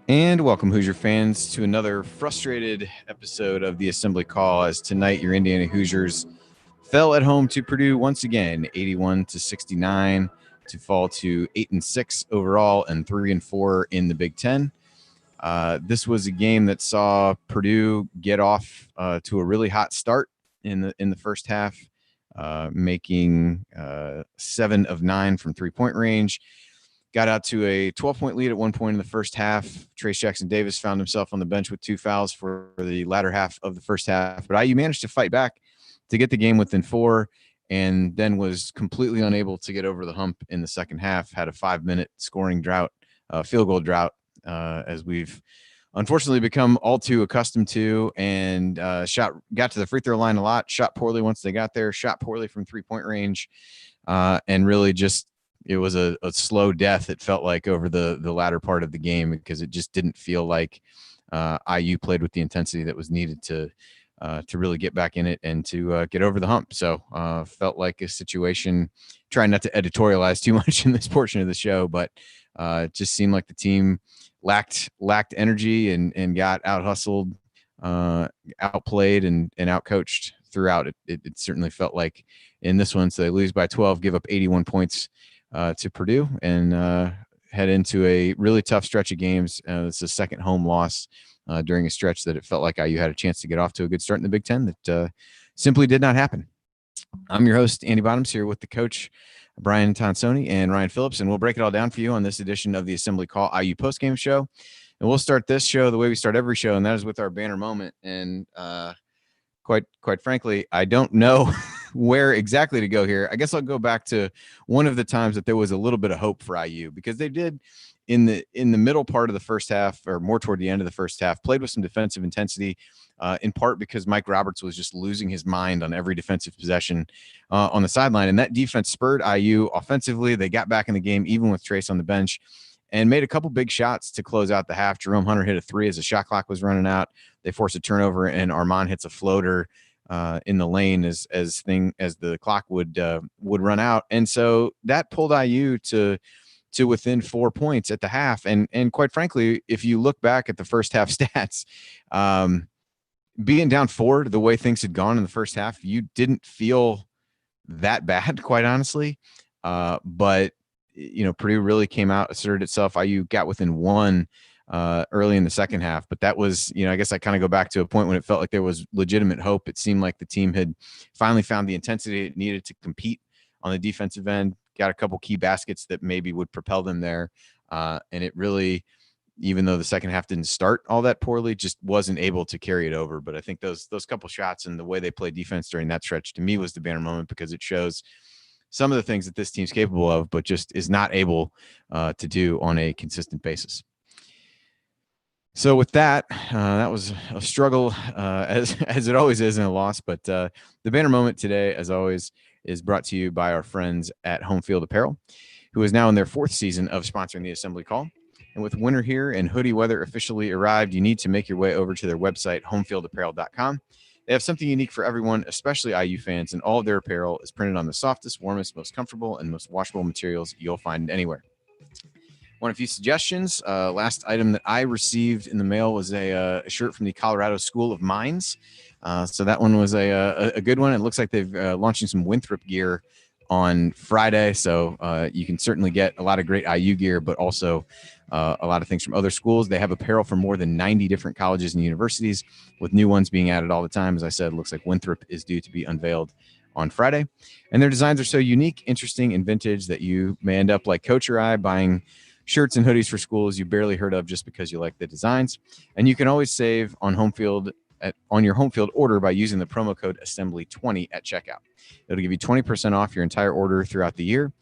And welcome, Hoosier fans, to another frustrated episode of the Assembly Call. As tonight, your Indiana Hoosiers fell at home to Purdue once again, 81-69, to fall to 8-6 overall and 3-4 in the Big Ten. This was a game that saw Purdue get off to a really hot start in the first half, making 7 of 9 from 3-point range. Got out to a 12-point lead at one point in the first half. Trayce Jackson-Davis found himself on the bench with 2 fouls for the latter half of the first half. But IU managed to fight back to get the game within 4, and then was completely unable to get over the hump in the second half. Had a 5-minute scoring drought, field goal drought, as we've unfortunately become all too accustomed to, and got to the free throw line a lot, shot poorly once they got there, shot poorly from 3-point range, and really just it was a slow death, it felt like, over the latter part of the game, because it just didn't feel like IU played with the intensity that was needed to really get back in it and to get over the hump. So felt like a situation, trying not to editorialize too much in this portion of the show, but it just seemed like the team lacked energy and got out hustled, outplayed, and outcoached throughout. It certainly felt like in this one. So they lose by 12, give up 81 points to Purdue, and head into a really tough stretch of games. It's a second home loss during a stretch that it felt like IU had a chance to get off to a good start in the Big Ten that simply did not happen. I'm your host, Andy Bottoms, here with the coach, Brian Tonsoni and Ryan Phillips, and we'll break it all down for you on this edition of the Assembly Call IU Postgame Show. And we'll start this show the way we start every show, and that is with our banner moment. And quite frankly, I don't know where exactly to go here. I guess I'll go back to one of the times that there was a little bit of hope for IU, because they did in the middle part of the first half, or more toward the end of the first half, played with some defensive intensity, in part because Mike Roberts was just losing his mind on every defensive possession on the sideline. And that defense spurred IU offensively. They got back in the game, even with Trayce on the bench, and made a couple big shots to close out the half. Jerome Hunter hit a 3 as the shot clock was running out. They forced a turnover, and Armaan hits a floater in the lane as the clock would run out. And so that pulled IU to within 4 points at the half. And quite frankly, if you look back at the first half stats, being down 4 the way things had gone in the first half, you didn't feel that bad, quite honestly. But Purdue really came out, asserted itself. IU got within 1 early in the second half, but that was, I guess I kind of go back to a point when it felt like there was legitimate hope. It seemed like the team had finally found the intensity it needed to compete on the defensive end, got a couple key baskets that maybe would propel them there. And it really, even though the second half didn't start all that poorly, just wasn't able to carry it over. But I think those couple shots and the way they played defense during that stretch, to me, was the banner moment, because it shows some of the things that this team's capable of, but just is not able to do on a consistent basis. So with that, that was a struggle, as it always is in a loss. But the banner moment today, as always, is brought to you by our friends at Home Field Apparel, who is now in their 4th season of sponsoring the Assembly Call. And with winter here and hoodie weather officially arrived, you need to make your way over to their website, homefieldapparel.com. They have something unique for everyone, especially IU fans, and all of their apparel is printed on the softest, warmest, most comfortable, and most washable materials you'll find anywhere. One, a few suggestions. Last item that I received in the mail was a shirt from the Colorado School of Mines. So that one was a good one. It looks like they've launching some Winthrop gear on Friday. So you can certainly get a lot of great IU gear, but also a lot of things from other schools. They have apparel from more than 90 different colleges and universities, with new ones being added all the time. As I said, it looks like Winthrop is due to be unveiled on Friday. And their designs are so unique, interesting, and vintage that you may end up like Coach or I, buying shirts and hoodies for schools you barely heard of just because you like the designs. And you can always save on on your home field order by using the promo code assembly20 at checkout. It'll give you 20% off your entire order throughout the year.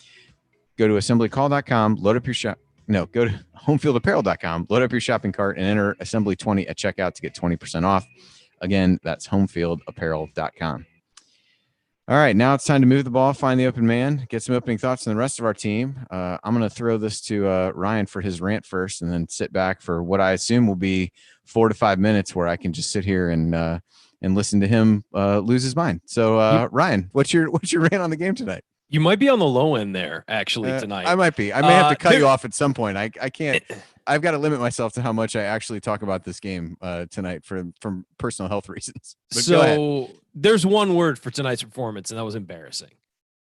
Go to assemblycall.com, go to homefieldapparel.com, load up your shopping cart, and enter assembly20 at checkout to get 20% off. Again, that's homefieldapparel.com. All right, now it's time to move the ball, find the open man, get some opening thoughts on the rest of our team. I'm going to throw this to Ryan for his rant first, and then sit back for what I assume will be 4 to 5 minutes where I can just sit here and listen to him lose his mind. So, Ryan, what's your rant on the game tonight? You might be on the low end there, actually, tonight. I might be. I may have to cut you off at some point. I can't. I've got to limit myself to how much I actually talk about this game tonight from personal health reasons. But so there's one word for tonight's performance, and that was embarrassing.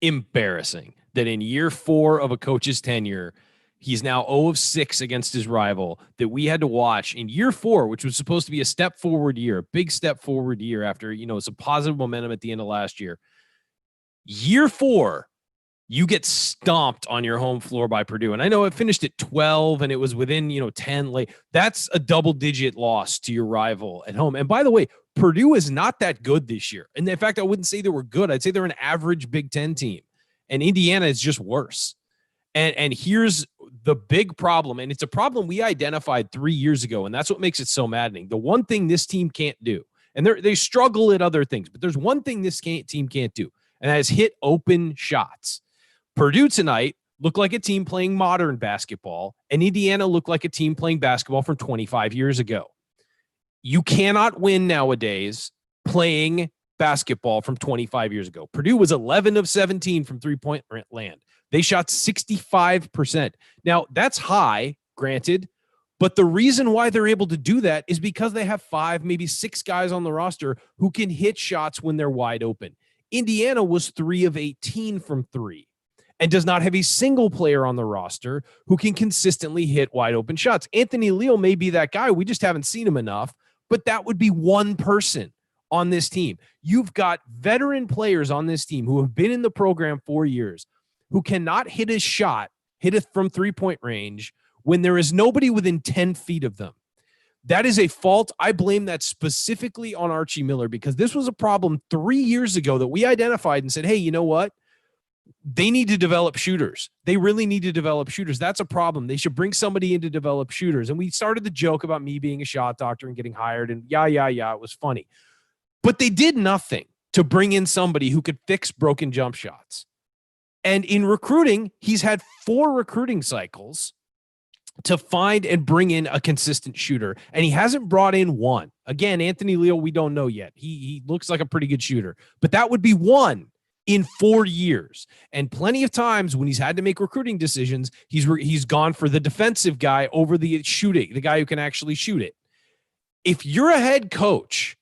Embarrassing that in year 4 of a coach's tenure, he's now 0 of 6 against his rival, that we had to watch in year 4, which was supposed to be a step forward year, a big step forward year after, some positive momentum at the end of last year. Year 4, you get stomped on your home floor by Purdue. And I know it finished at 12 and it was within, 10 late. That's a double-digit loss to your rival at home. And by the way, Purdue is not that good this year. And in fact, I wouldn't say they were good. I'd say they're an average Big Ten team. And Indiana is just worse. And here's the big problem. And it's a problem we identified 3 years ago. And that's what makes it so maddening. The one thing this team can't do, and they struggle at other things, but there's one thing this team can't do, and that is hit open shots. Purdue tonight looked like a team playing modern basketball, and Indiana looked like a team playing basketball from 25 years ago. You cannot win nowadays playing basketball from 25 years ago. Purdue was 11 of 17 from three-point land. They shot 65%. Now, that's high, granted, but the reason why they're able to do that is because they have 5, maybe 6 guys on the roster who can hit shots when they're wide open. Indiana was 3 of 18 from 3. And does not have a single player on the roster who can consistently hit wide open shots. Anthony Leal may be that guy. We just haven't seen him enough, but that would be one person on this team. You've got veteran players on this team who have been in the program 4 years who cannot hit a shot, hit it from 3-point range when there is nobody within 10 feet of them. That is a fault. I blame that specifically on Archie Miller because this was a problem 3 years ago that we identified and said, hey, you know what? They need to develop shooters. They really need to develop shooters. That's a problem. They should bring somebody in to develop shooters. And we started the joke about me being a shot doctor and getting hired and yeah. It was funny. But they did nothing to bring in somebody who could fix broken jump shots. And in recruiting, he's had 4 recruiting cycles to find and bring in a consistent shooter. And he hasn't brought in one. Again, Anthony Leal, we don't know yet. He looks like a pretty good shooter. But that would be one in 4 years. And plenty of times when he's had to make recruiting decisions, he's gone for the defensive guy over the shooting, the guy who can actually shoot it. If you're a head coach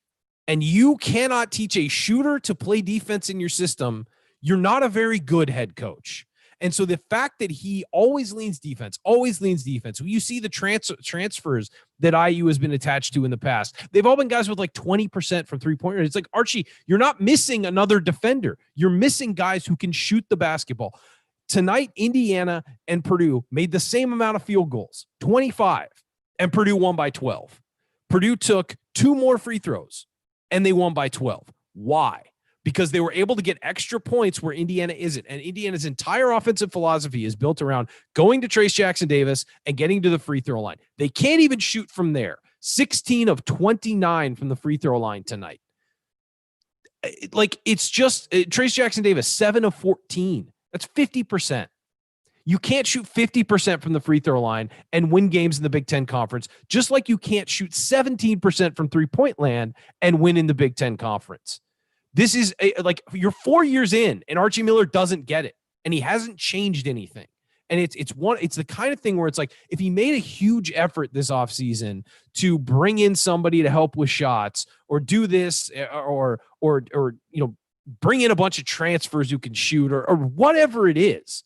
and you cannot teach a shooter to play defense in your system, you're not a very good head coach. And so the fact that he always leans defense, you see the transfers that IU has been attached to in the past. They've all been guys with like 20% from three-point. It's like, Archie, you're not missing another defender. You're missing guys who can shoot the basketball. Tonight, Indiana and Purdue made the same amount of field goals, 25, and Purdue won by 12. Purdue took 2 more free throws, and they won by 12. Why? Because they were able to get extra points where Indiana isn't. And Indiana's entire offensive philosophy is built around going to Trayce Jackson-Davis and getting to the free throw line. They can't even shoot from there. 16 of 29 from the free throw line tonight. It's just Trayce Jackson-Davis, 7 of 14. That's 50%. You can't shoot 50% from the free throw line and win games in the Big Ten Conference, just like you can't shoot 17% from three-point land and win in the Big Ten Conference. This is you're 4 years in and Archie Miller doesn't get it and he hasn't changed anything. And it's the kind of thing where it's like, if he made a huge effort this offseason to bring in somebody to help with shots or do this or bring in a bunch of transfers who can shoot or whatever it is,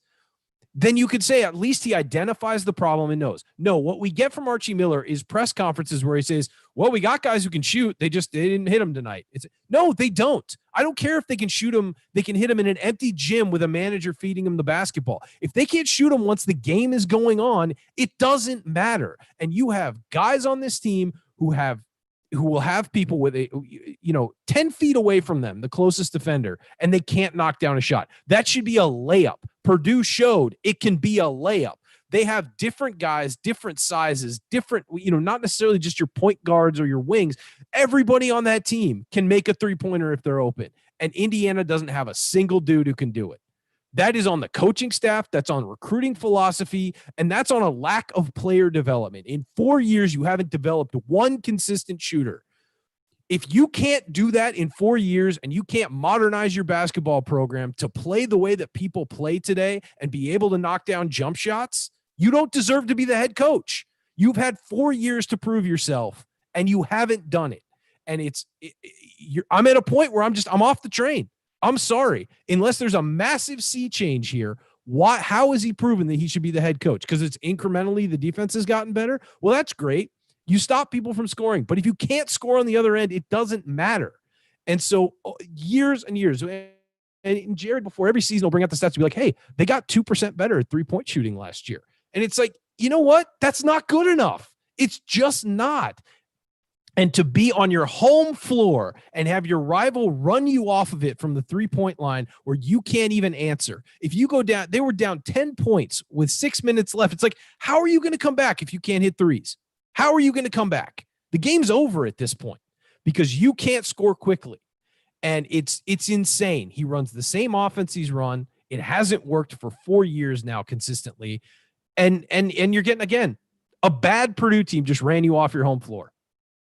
then you could say at least he identifies the problem and knows. No, what we get from Archie Miller is press conferences where he says, well, we got guys who can shoot. They didn't hit them tonight. No, they don't. I don't care if they can shoot them. They can hit them in an empty gym with a manager feeding them the basketball. If they can't shoot them once the game is going on, it doesn't matter. And you have guys on this team who will have people with 10 feet away from them, the closest defender, and they can't knock down a shot. That should be a layup. Purdue showed it can be a layup. They have different guys, different sizes, different, not necessarily just your point guards or your wings. Everybody on that team can make a three-pointer if they're open. And Indiana doesn't have a single dude who can do it. That is on the coaching staff. That's on recruiting philosophy. And that's on a lack of player development. In 4 years, you haven't developed one consistent shooter. If you can't do that in 4 years and you can't modernize your basketball program to play the way that people play today and be able to knock down jump shots, you don't deserve to be the head coach. You've had 4 years to prove yourself and you haven't done it. And I'm at a point where I'm off the train. I'm sorry. Unless there's a massive sea change here, how is he proven that he should be the head coach? Because it's incrementally the defense has gotten better. Well, that's great. You stop people from scoring, but if you can't score on the other end, it doesn't matter. And so years and years, and Jared before every season will bring out the stats to be like, hey, they got 2% better at 3-point shooting last year. And it's like, you know what? That's not good enough. It's just not. And to be on your home floor and have your rival run you off of it from the 3-point line where you can't even answer. If you go down, they were down 10 points with 6 minutes left. It's like, how are you going to come back if you can't hit threes? How are you going to come back? The game's over at this point because you can't score quickly. And it's insane. He runs the same offense he's run. It hasn't worked for 4 years now consistently. And you're getting, again, a bad Purdue team just ran you off your home floor.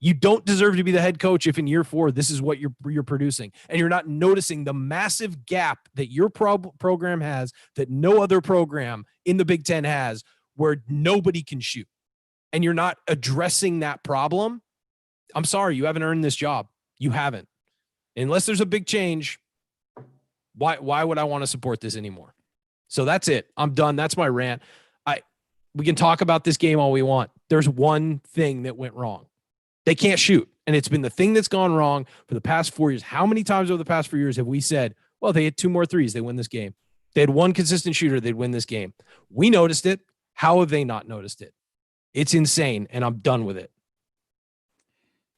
You don't deserve to be the head coach if in year 4 this is what you're producing, and you're not noticing the massive gap that your program has that no other program in the Big Ten has, where nobody can shoot, and you're not addressing that problem. I'm sorry, you haven't earned this job. You haven't. Unless there's a big change, why would I want to support this anymore? So that's it. I'm done. That's my rant. We can talk about this game all we want. There's one thing that went wrong. They can't shoot. And it's been the thing that's gone wrong for the past 4 years. How many times over the past 4 years have we said, well, they had 2 more threes, they win this game. They had one consistent shooter, they'd win this game. We noticed it. How have they not noticed it? It's insane, and I'm done with it.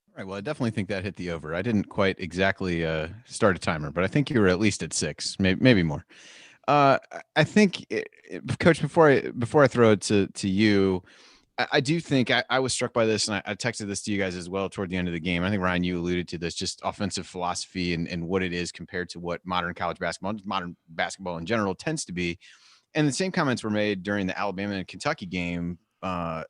All right. Well, I definitely think that hit the over. I didn't quite exactly start a timer, but I think you were at least at 6, maybe more. I think, Coach, before I throw it to you, I do think I was struck by this, and I texted this to you guys as well toward the end of the game. I think, Ryan, you alluded to this, just offensive philosophy and what it is compared to what modern college basketball, modern basketball in general tends to be. And the same comments were made during the Alabama and Kentucky game, on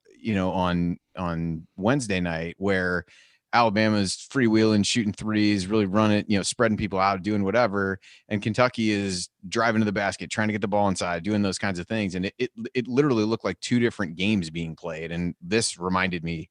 Wednesday night, where Alabama's freewheeling, shooting threes, really running, spreading people out, doing whatever. And Kentucky is driving to the basket, trying to get the ball inside, doing those kinds of things. And it literally looked like 2 different games being played. And this reminded me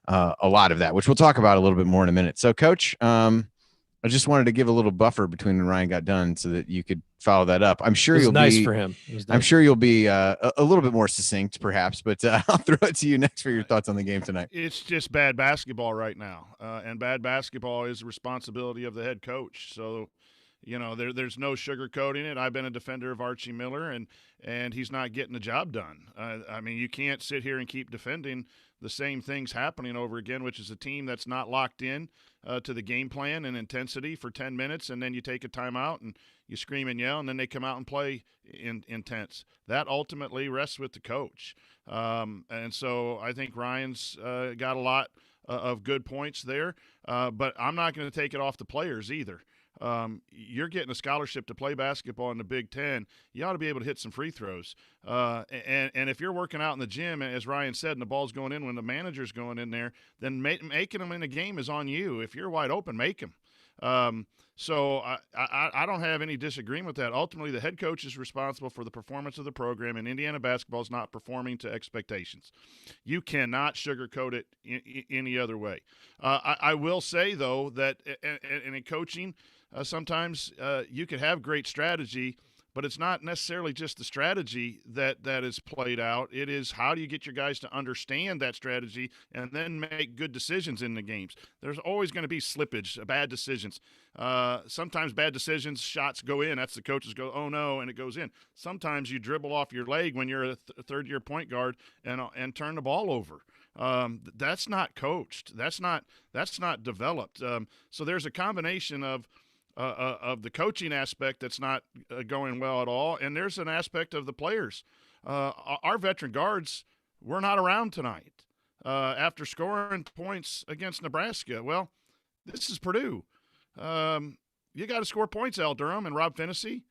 a lot of that, which we'll talk about a little bit more in a minute. So, Coach, I just wanted to give a little buffer between when Ryan got done so that you could follow that up. I'm sure you'll nice be for him. I'm sure you'll be a little bit more succinct, perhaps, but I'll throw it to you next for your thoughts on the game tonight. It's just bad basketball right now, and bad basketball is the responsibility of the head coach. So, there's no sugarcoating it. I've been a defender of Archie Miller, and he's not getting the job done. You can't sit here and keep defending the same things happening over again, which is a team that's not locked in to the game plan and intensity for 10 minutes, and then you take a timeout and you scream and yell, and then they come out and play intense. That ultimately rests with the coach. And so I think Ryan's got a lot of good points there, but I'm not going to take it off the players either. You're getting a scholarship to play basketball in the Big Ten. You ought to be able to hit some free throws. And if you're working out in the gym, as Ryan said, and the ball's going in when the manager's going in there, then making them in the game is on you. If you're wide open, make them. So I don't have any disagreement with that. Ultimately, the head coach is responsible for the performance of the program, and Indiana basketball is not performing to expectations. You cannot sugarcoat it any other way. I will say, though, that in coaching, sometimes you could have great strategy, but it's not necessarily just the strategy that is played out. It is how do you get your guys to understand that strategy and then make good decisions in the games. There's always going to be slippage, bad decisions. Sometimes bad decisions, shots go in. That's the coaches go, oh, no, and it goes in. Sometimes you dribble off your leg when you're a third-year point guard and turn the ball over. That's not coached. That's not developed. So there's a combination of the coaching aspect that's not going well at all, and there's an aspect of the players. Our veteran guards were not around tonight after scoring points against Nebraska. Well, this is Purdue. You got to score points, Al Durham and Rob Finney.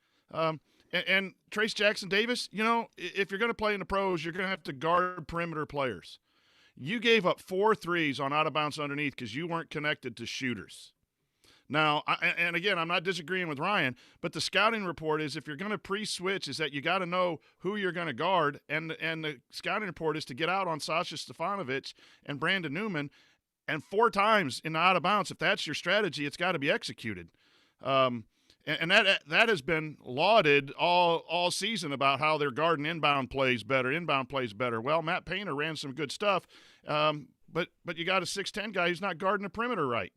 And Trayce Jackson Davis, if you're going to play in the pros, you're going to have to guard perimeter players. You gave up 4 threes on out of bounds underneath because you weren't connected to shooters. Now, and again, I'm not disagreeing with Ryan, but the scouting report is if you're going to pre-switch is that you got to know who you're going to guard, and the scouting report is to get out on Sasha Stefanovic and Brandon Newman, and 4 times in the out of bounds. If that's your strategy, it's got to be executed. And that has been lauded all season about how they're guarding inbound plays better. Well, Matt Painter ran some good stuff, but you got a 6'10" guy who's not guarding the perimeter right.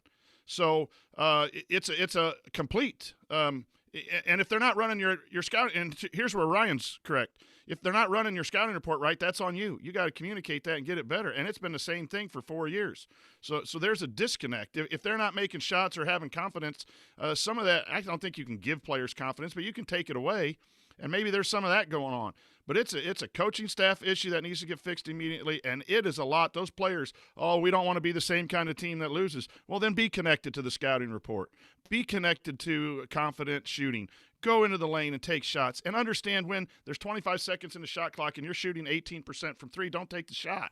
So it's a complete. And if they're not running your scout, and here's where Ryan's correct. If they're not running your scouting report right, that's on you. You got to communicate that and get it better. And it's been the same thing for 4 years. So there's a disconnect. If they're not making shots or having confidence, some of that, I don't think you can give players confidence, but you can take it away. And maybe there's some of that going on. But it's a coaching staff issue that needs to get fixed immediately, and it is a lot. Those players, we don't want to be the same kind of team that loses. Well, then be connected to the scouting report. Be connected to confident shooting. Go into the lane and take shots, and understand when there's 25 seconds in the shot clock and you're shooting 18% from 3, don't take the shot.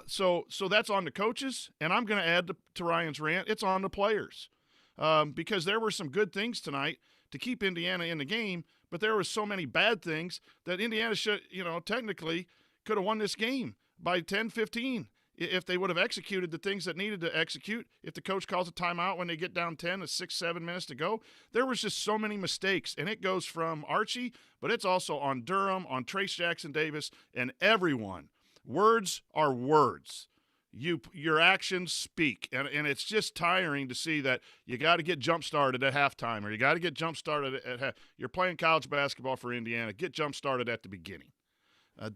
So that's on the coaches, and I'm going to add to Ryan's rant, it's on the players. Because there were some good things tonight to keep Indiana in the game, but there were so many bad things that Indiana should, technically could have won this game by 10, 15 if they would have executed the things that needed to execute. If the coach calls a timeout when they get down 10 with 6, 7 minutes to go, there was just so many mistakes. And it goes from Archie, but it's also on Durham, on Trayce Jackson-Davis, and everyone. Words are words. Your actions speak, and it's just tiring to see that you got to get jump-started at halftime, or you got to get jump-started at you're playing college basketball for Indiana. Get jump-started at the beginning.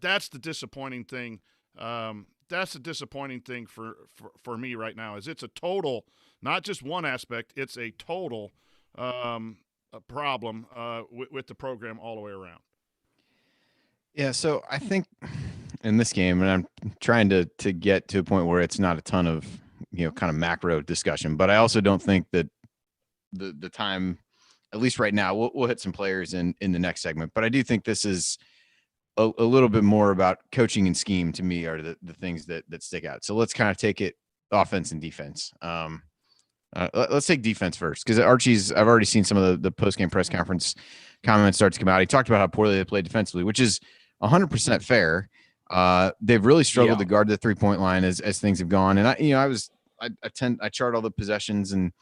That's the disappointing thing. That's the disappointing thing for me right now is it's a total, not just one aspect, it's a total problem with the program all the way around. Yeah, so I think in this game, and I'm trying to get to a point where it's not a ton of, kind of macro discussion, but I also don't think that the time, at least right now, we'll hit some players in the next segment, but I do think this is a little bit more about coaching and scheme to me are the things that stick out. So let's kind of take it offense and defense. Let's take defense first, because I've already seen some of the post-game press conference comments start to come out. He talked about how poorly they played defensively, which is 100% fair. They've really struggled to guard the 3-point line as things have gone. And I chart all the possessions and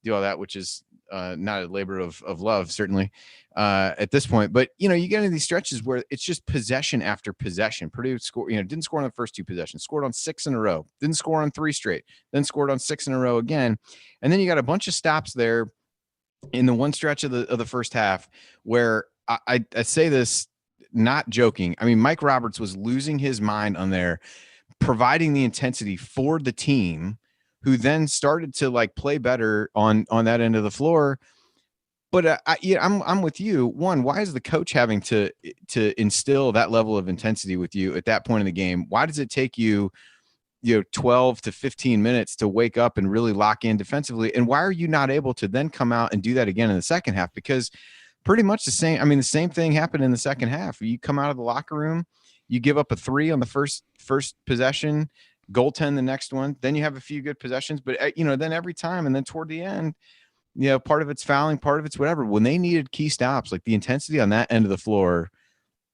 do all that, which is not a labor of love, certainly at this point. But, you get into these stretches where it's just possession after possession. Purdue didn't score on the first 2 possessions, scored on 6 in a row, didn't score on 3 straight, then scored on 6 in a row again. And then you got a bunch of stops there in the one stretch of the first half where I say this not joking. I mean, Mike Roberts was losing his mind on there, providing the intensity for the team, who then started to play better on that end of the floor. But I'm with you. One, why is the coach having to instill that level of intensity with you at that point in the game? Why does it take you 12 to 15 minutes to wake up and really lock in defensively? And why are you not able to then come out and do that again in the second half? Because pretty much the same thing happened in the second half. You come out of the locker room, you give up a 3 on the first possession, goaltend the next one, then you have a few good possessions, but then every time, and then toward the end, part of it's fouling, part of it's whatever. When they needed key stops, the intensity on that end of the floor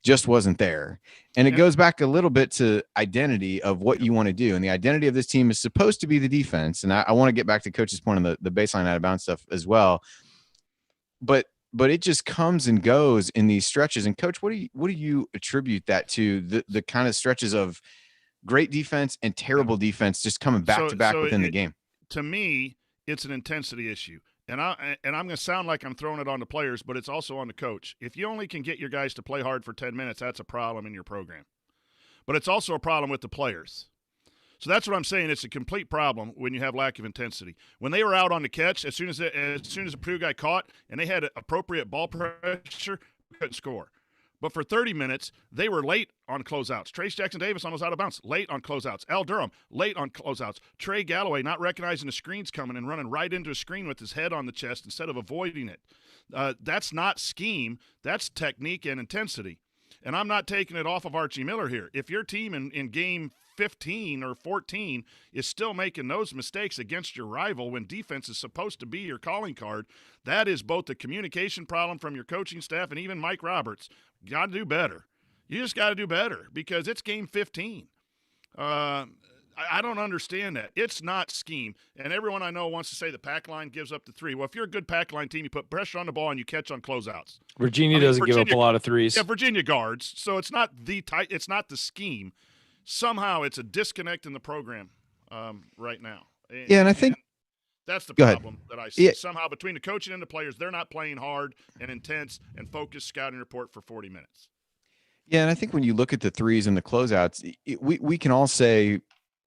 just wasn't there. And it goes back a little bit to identity of what you want to do. And the identity of this team is supposed to be the defense. And I want to get back to Coach's point on the baseline out of bounds stuff as well. But it just comes and goes in these stretches. And Coach, what do you attribute that to? The kind of stretches of great defense and terrible defense just coming back to back within the game. To me, it's an intensity issue. And I'm going to sound like I'm throwing it on the players, but it's also on the coach. If you only can get your guys to play hard for 10 minutes, that's a problem in your program. But it's also a problem with the players. So that's what I'm saying. It's a complete problem when you have lack of intensity. When they were out on the catch, as soon as the Purdue guy caught and they had appropriate ball pressure, couldn't score. But for 30 minutes, they were late on closeouts. Trayce Jackson-Davis on those out of bounds, late on closeouts. Al Durham, late on closeouts. Trey Galloway not recognizing the screen's coming and running right into a screen with his head on the chest instead of avoiding it. That's not scheme. That's technique and intensity. And I'm not taking it off of Archie Miller here. If your team in game 15 or 14 is still making those mistakes against your rival when defense is supposed to be your calling card, that is both a communication problem from your coaching staff and even Mike Roberts. You got to do better. You just got to do better because it's game 15. I don't understand that. It's not scheme. And everyone I know wants to say the pack line gives up the three. Well, if you're a good pack line team, you put pressure on the ball and you catch on closeouts. Virginia doesn't give up a lot of threes. Yeah, Virginia guards. So it's not it's not the scheme. Somehow it's a disconnect in the program right now. And I think that's the problem that I see. Yeah. Somehow between the coaching and the players, they're not playing hard and intense and focused scouting report for 40 minutes. Yeah, and I think when you look at the threes and the closeouts, we can all say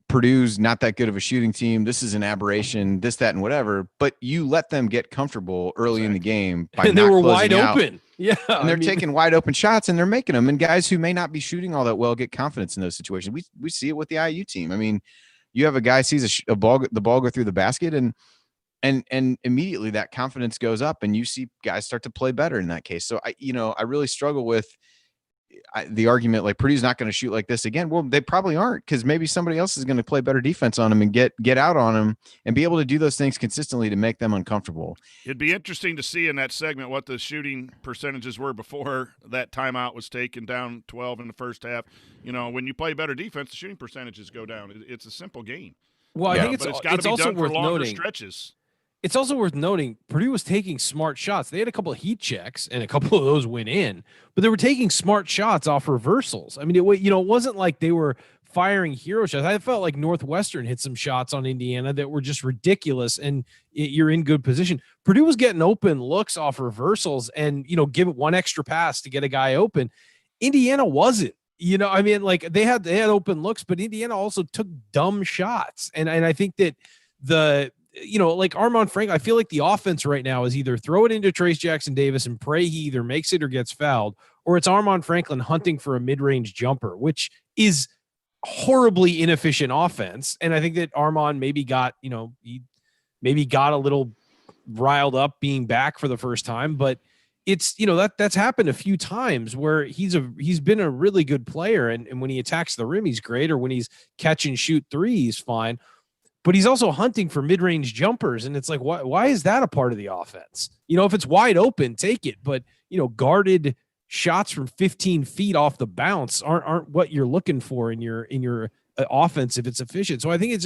Purdue's not that good of a shooting team. This is an aberration, this, that, and whatever. But you let them get comfortable early in the game by and they were wide open. Yeah. And they're taking wide open shots and they're making them. And guys who may not be shooting all that well get confidence in those situations. We see it with the IU team. I mean, you have a guy sees the ball go through the basket and immediately that confidence goes up and you see guys start to play better in that case. So I really struggle with the argument like Purdue's not going to shoot like this again. Well, they probably aren't because maybe somebody else is going to play better defense on them and get out on them and be able to do those things consistently to make them uncomfortable. It'd be interesting to see in that segment what the shooting percentages were before that timeout was taken, down 12 in the first half. When you play better defense, the shooting percentages go down. It's a simple game. Well, I think it's got to be also done for worth longer noting. Stretches. It's also worth noting Purdue was taking smart shots. They had a couple of heat checks, and a couple of those went in, but they were taking smart shots off reversals. I mean, it wasn't like they were firing hero shots. I felt like Northwestern hit some shots on Indiana that were just ridiculous, and you're in good position. Purdue was getting open looks off reversals and, give it one extra pass to get a guy open. Indiana wasn't. They had open looks, but Indiana also took dumb shots. And I think that like Armaan Franklin, I feel like the offense right now is either throw it into Trayce Jackson-Davis and pray he either makes it or gets fouled, or it's Armaan Franklin hunting for a mid-range jumper, which is horribly inefficient offense. And I think that Armaan maybe got a little riled up being back for the first time, but it's, that's happened a few times where he's been a really good player. And when he attacks the rim, he's great. Or when he's catch and shoot threes, fine. But he's also hunting for mid-range jumpers. And it's like, why is that a part of the offense? If it's wide open, take it. But, guarded shots from 15 feet off the bounce aren't what you're looking for in your offense if it's efficient. So I think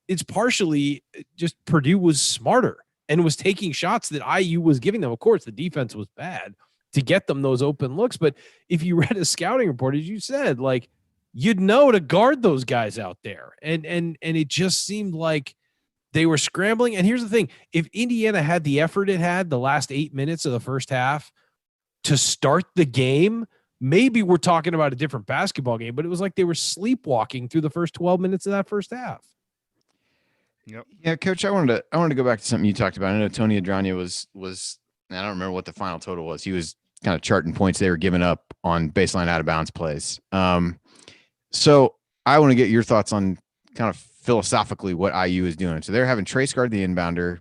it's partially just Purdue was smarter and was taking shots that IU was giving them. Of course, the defense was bad to get them those open looks. But if you read a scouting report, as you said, like, you'd know to guard those guys out there. And it just seemed like they were scrambling. And here's the thing. If Indiana had the effort it had the last 8 minutes of the first half to start the game, maybe we're talking about a different basketball game, but it was like they were sleepwalking through the first 12 minutes of that first half. Yep. Yeah, Coach, I wanted to go back to something you talked about. I know Tony Adrania was I don't remember what the final total was. He was kind of charting points they were giving up on baseline out of bounds plays. So I want to get your thoughts on kind of philosophically what IU is doing. So they're having Trayce guard the inbounder,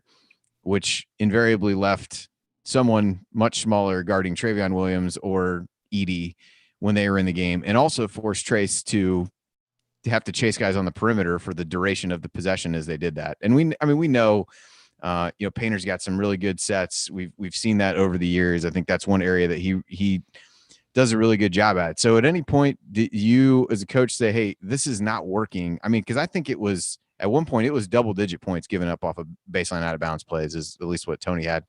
which invariably left someone much smaller guarding Travion Williams or Edey when they were in the game, and also forced Trayce to have to chase guys on the perimeter for the duration of the possession as they did that. And we know, Painter's got some really good sets. We've seen that over the years. I think that's one area that he does a really good job at. So at any point, did you as a coach say, hey, this is not working? I mean, because I think it was at one point, it was double-digit points given up off of baseline out of bounds plays is at least what Tony had.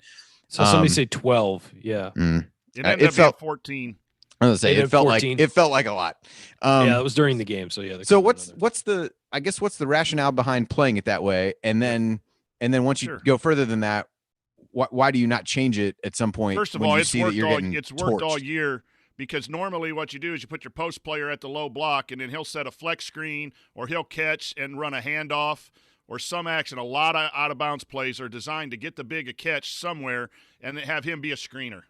So somebody say 12. Yeah. It ended up being 14. I was going to say, it felt like a lot. Yeah, it was during the game. So yeah. So what's the rationale behind playing it that way? And then once you go further than that, why do you not change it at some point? First of all, it's worked all year. Because normally what you do is you put your post player at the low block, and then he'll set a flex screen or he'll catch and run a handoff or some action. A lot of out-of-bounds plays are designed to get the big a catch somewhere and have him be a screener.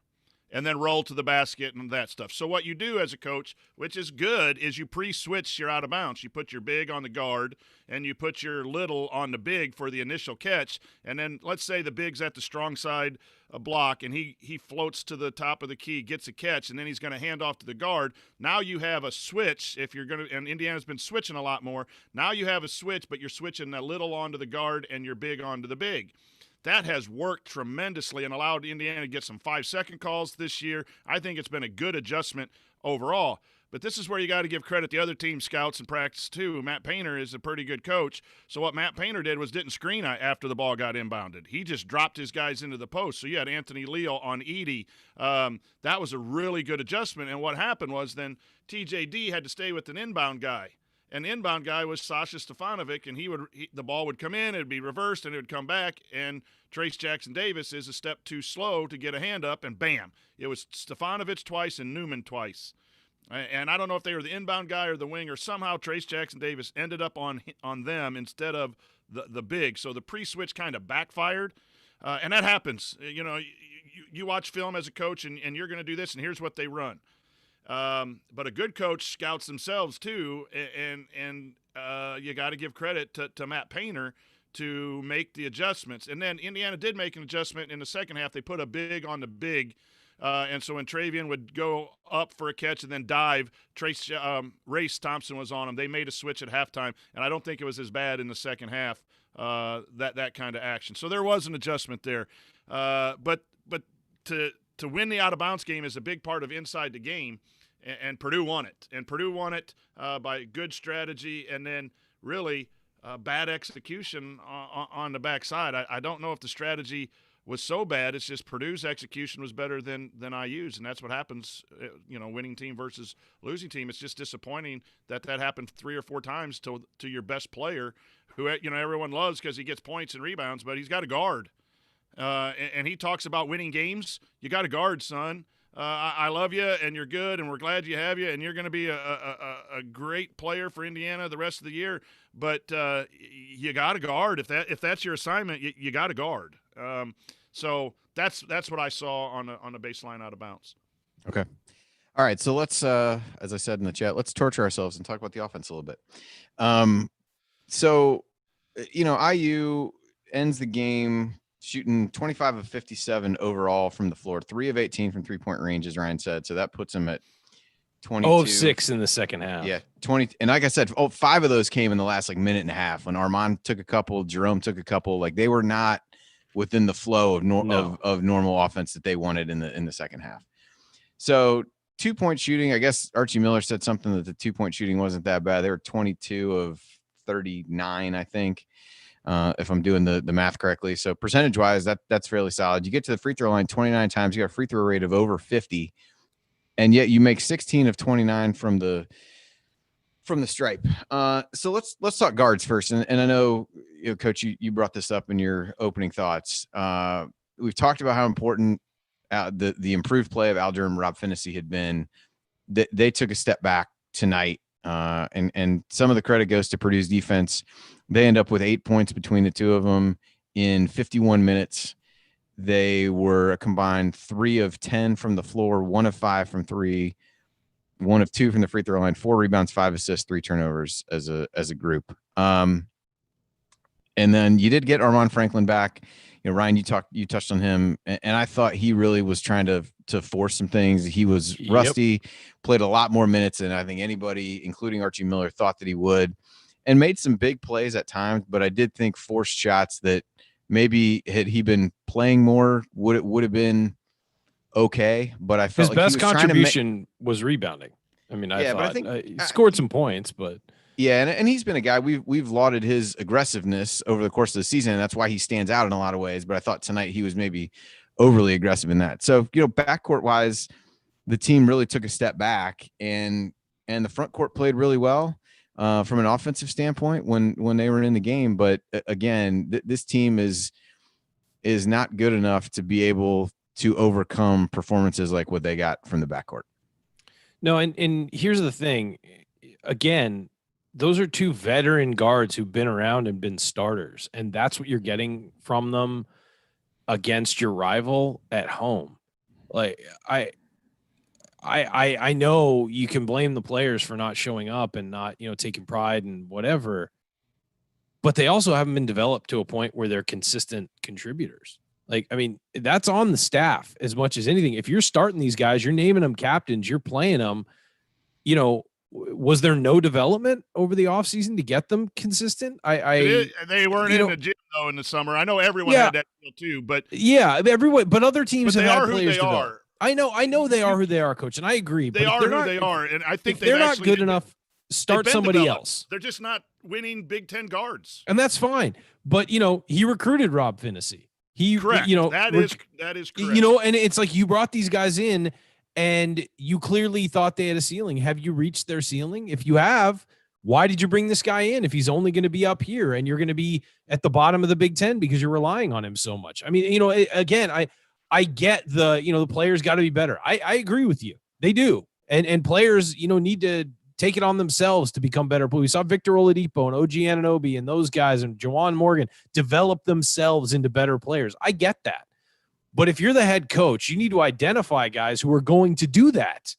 and then roll to the basket and that stuff. So what you do as a coach, which is good, is you pre-switch your out of bounds. You put your big on the guard and you put your little on the big for the initial catch. And then let's say the big's at the strong side block and he floats to the top of the key, gets a catch, and then he's going to hand off to the guard. Now you have a switch. If you're going to, and Indiana's been switching a lot more. Now you have a switch, but you're switching a little onto the guard and your big onto the big. That has worked tremendously and allowed Indiana to get some 5-second calls this year. I think it's been a good adjustment overall. But this is where you got to give credit the other team scouts and practice too. Matt Painter is a pretty good coach. So what Matt Painter did was didn't screen after the ball got inbounded. He just dropped his guys into the post. So you had Anthony Leo on Edey. That was a really good adjustment. And what happened was then TJD had to stay with an inbound guy. And the inbound guy was Sasha Stefanovic, and the ball would come in, it would be reversed, and it would come back, and Trayce Jackson-Davis is a step too slow to get a hand up, and bam. It was Stefanovic twice and Newman twice. And I don't know if they were the inbound guy or the wing, or somehow Trayce Jackson-Davis ended up on them instead of the big. So the pre-switch kind of backfired, and that happens. You know, you watch film as a coach, and you're going to do this, and here's what they run. But a good coach scouts themselves too, and you got to give credit to Matt Painter to make the adjustments. And then Indiana did make an adjustment in the second half. They put a big on the big, and so when Travian would go up for a catch and then dive, Race Thompson was on him. They made a switch at halftime, and I don't think it was as bad in the second half, that kind of action. So there was an adjustment there. But to win the out-of-bounds game is a big part of inside the game. And Purdue won it. And Purdue won it by good strategy and then really bad execution on the backside. I don't know if the strategy was so bad. It's just Purdue's execution was better than IU's, and that's what happens, winning team versus losing team. It's just disappointing that happened 3 or 4 times to your best player who, everyone loves because he gets points and rebounds, but he's got a guard. And he talks about winning games. You got a guard, son. I love you, and you're good, and we're glad you have you, and you're going to be a great player for Indiana the rest of the year. But you got to guard. If that's your assignment, you got to guard. So that's what I saw on the baseline out of bounds. Okay. All right. So let's, as I said in the chat, let's torture ourselves and talk about the offense a little bit. So IU ends the game shooting 25 of 57 overall from the floor, 3 of 18 from 3-point range, as Ryan said. So that puts him at 22. 0 of 6 in the second half. Yeah, 20. And like I said, 5 of those came in the last minute and a half when Armaan took a couple, Jerome took a couple. Like they were not within the flow of normal offense that they wanted in the second half. So 2-point shooting, I guess Archie Miller said something that the 2-point shooting wasn't that bad. They were 22 of 39, I think. If I'm doing the math correctly. So percentage-wise, that's fairly solid. You get to the free throw line 29 times. You got a free throw rate of over 50, and yet you make 16 of 29 from the stripe. So let's talk guards first. And I know, Coach, you brought this up in your opening thoughts. We've talked about how important the improved play of Al-Durham, Rob Finney had been. They took a step back tonight, and some of the credit goes to Purdue's defense. They end up with 8 points between the two of them in 51 minutes. They were a combined 3 of 10 from the floor, 1 of 5 from 3, 1 of 2 from the free throw line, 4 rebounds, 5 assists, 3 turnovers as a group. And then you did get Armaan Franklin back. Ryan, you touched on him, and I thought he really was trying to force some things. He was rusty, played a lot more minutes than I think anybody, including Archie Miller, thought that he would. And made some big plays at times, but I did think forced shots that maybe had he been playing more would have been okay. But I felt his like best contribution was rebounding. I mean, I thought he scored some points, but yeah, and he's been a guy we've lauded his aggressiveness over the course of the season, and that's why he stands out in a lot of ways. But I thought tonight he was maybe overly aggressive in that. So backcourt wise, the team really took a step back, and the front court played really well. From an offensive standpoint when they were in the game. But again, this team is not good enough to be able to overcome performances like what they got from the backcourt. No, and here's the thing. Again, those are 2 veteran guards who've been around and been starters, and that's what you're getting from them against your rival at home. Like I know you can blame the players for not showing up and not, taking pride and whatever, but they also haven't been developed to a point where they're consistent contributors. Like, I mean, that's on the staff as much as anything. If you're starting these guys, you're naming them captains, you're playing them, was there no development over the offseason to get them consistent? They weren't in the gym though in the summer. I know everyone had that deal too, but everyone, but other teams have had players develop. I know they are who they are, Coach, and I agree. They are who they are, and I think they're not good enough. Start somebody else. They're just not winning Big Ten guards, and that's fine. But he recruited Rob Finney. Correct. That is correct. And it's like you brought these guys in, and you clearly thought they had a ceiling. Have you reached their ceiling? If you have, why did you bring this guy in if he's only going to be up here and you're going to be at the bottom of the Big Ten because you're relying on him so much? I mean, again, I get the players got to be better. I agree with you. They do. And players, need to take it on themselves to become better. But we saw Victor Oladipo and OG Anunoby and those guys and Juwan Morgan develop themselves into better players. I get that. But if you're the head coach, you need to identify guys who are going to do that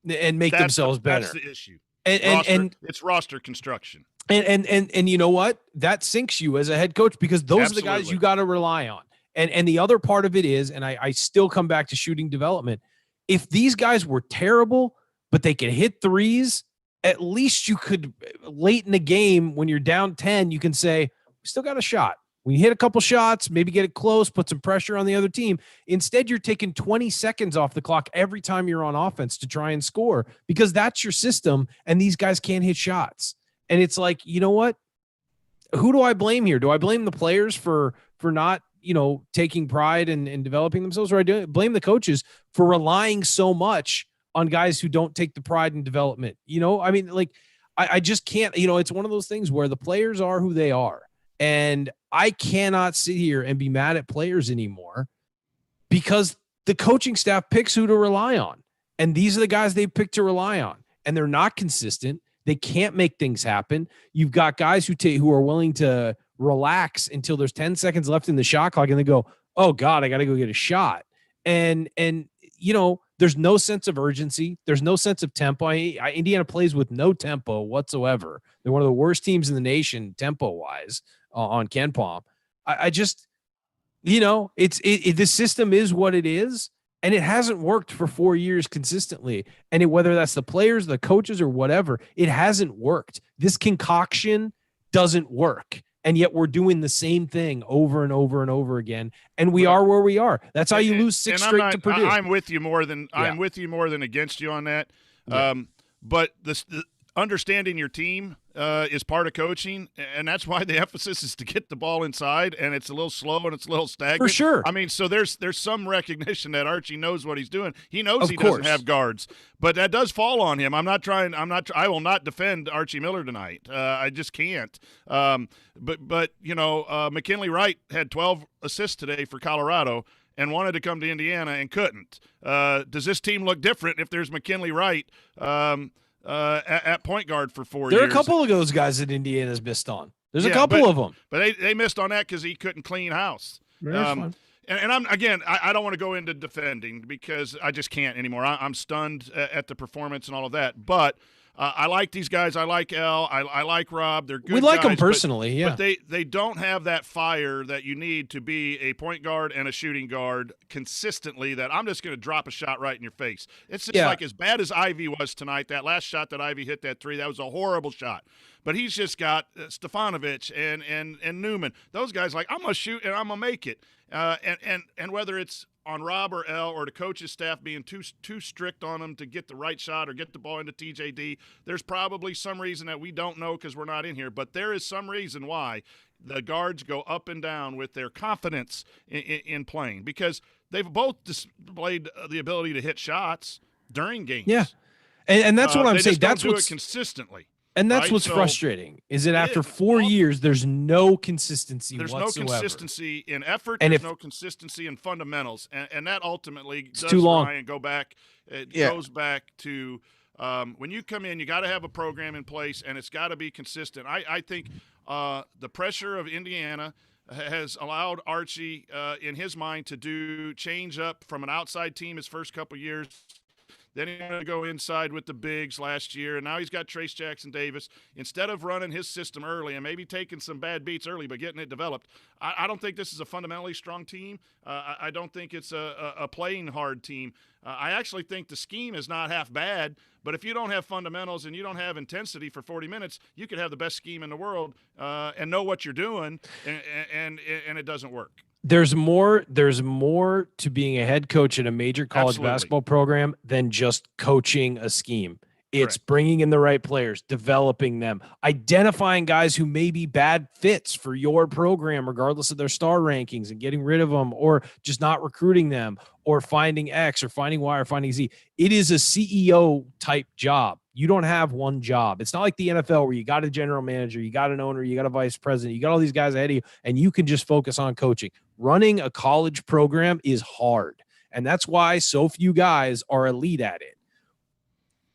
and make themselves better. That's the issue. And it's roster construction. And you know what? That sinks you as a head coach because those are the guys you got to rely on. And the other part of it is, and I still come back to shooting development. If these guys were terrible, but they could hit threes, at least you could, late in the game when you're down 10, you can say, we still got a shot. We hit a couple shots, maybe get it close, put some pressure on the other team. Instead, you're taking 20 seconds off the clock every time you're on offense to try and score because that's your system, and these guys can't hit shots. And it's like, you know what? Who do I blame here? Do I blame the players for not, taking pride and developing themselves, or I do blame the coaches for relying so much on guys who don't take the pride in development? I mean, like, I just can't, it's one of those things where the players are who they are. And I cannot sit here and be mad at players anymore because the coaching staff picks who to rely on. And these are the guys they pick to rely on. And they're not consistent. They can't make things happen. You've got guys who are willing to relax until there's 10 seconds left in the shot clock and they go, oh God, I got to go get a shot. And there's no sense of urgency. There's no sense of tempo. Indiana plays with no tempo whatsoever. They're one of the worst teams in the nation tempo-wise on Ken Palm. I just, the system is what it is, and it hasn't worked for 4 years consistently. And whether that's the players, the coaches, or whatever, it hasn't worked. This concoction doesn't work. And yet we're doing the same thing over and over and over again. And we are where we are. That's how you lose six straight to Purdue. I'm with you more than against you on that. Yeah. But the understanding your team is part of coaching, and that's why the emphasis is to get the ball inside, and it's a little slow and it's a little stagnant. For sure. I mean, so there's some recognition that Archie knows what he's doing. He knows he doesn't have guards, but that does fall on him. I will not defend Archie Miller tonight. I just can't. But McKinley Wright had 12 assists today for Colorado and wanted to come to Indiana and couldn't. Does this team look different if there's McKinley Wright at point guard for 4 years? There are a couple of those guys that Indiana's missed on. There's a couple of them. But they missed on that because he couldn't clean house. And I don't want to go into defending because I just can't anymore. I'm stunned at the performance and all of that. But I like these guys. I like L. I like Rob. They're good. We like guys, them personally, but they don't have that fire that you need to be a point guard and a shooting guard consistently. That I'm just going to drop a shot right in your face. It's just like as bad as Ivy was tonight. That last shot that Ivy hit, that three, that was a horrible shot. But he's just got Stefanovic and Newman. Those guys like, I'm going to shoot and I'm going to make it. And whether it's on Rob or L or the coach's staff being too strict on them to get the right shot or get the ball into TJD, there's probably some reason that we don't know because we're not in here. But there is some reason why the guards go up and down with their confidence in playing because they've both displayed the ability to hit shots during games. Yeah, and that's what I'm saying. That's what's consistently. And that's what's frustrating is that after 4 years, there's no consistency whatsoever. There's no consistency in effort. There's no consistency in fundamentals. And that ultimately does too long. Ryan go back. It goes back to when you come in, you got to have a program in place, and it's got to be consistent. I think the pressure of Indiana has allowed Archie, in his mind, to change up from an outside team his first couple years. Then he's going to go inside with the bigs last year, and now he's got Trayce Jackson-Davis. Instead of running his system early and maybe taking some bad beats early but getting it developed, I don't think this is a fundamentally strong team. I don't think it's a playing hard team. I actually think the scheme is not half bad, but if you don't have fundamentals and you don't have intensity for 40 minutes, you could have the best scheme in the world and know what you're doing, and it doesn't work. There's more to being a head coach at a major college basketball program than just coaching a scheme. It's Correct. Bringing in the right players, developing them, identifying guys who may be bad fits for your program, regardless of their star rankings, and getting rid of them, or just not recruiting them, or finding X or finding Y or finding Z. It is a CEO type job. You don't have one job. It's not like the NFL where you got a general manager, you got an owner, you got a vice president, you got all these guys ahead of you, and you can just focus on coaching. Running a college program is hard, and that's why so few guys are elite at it.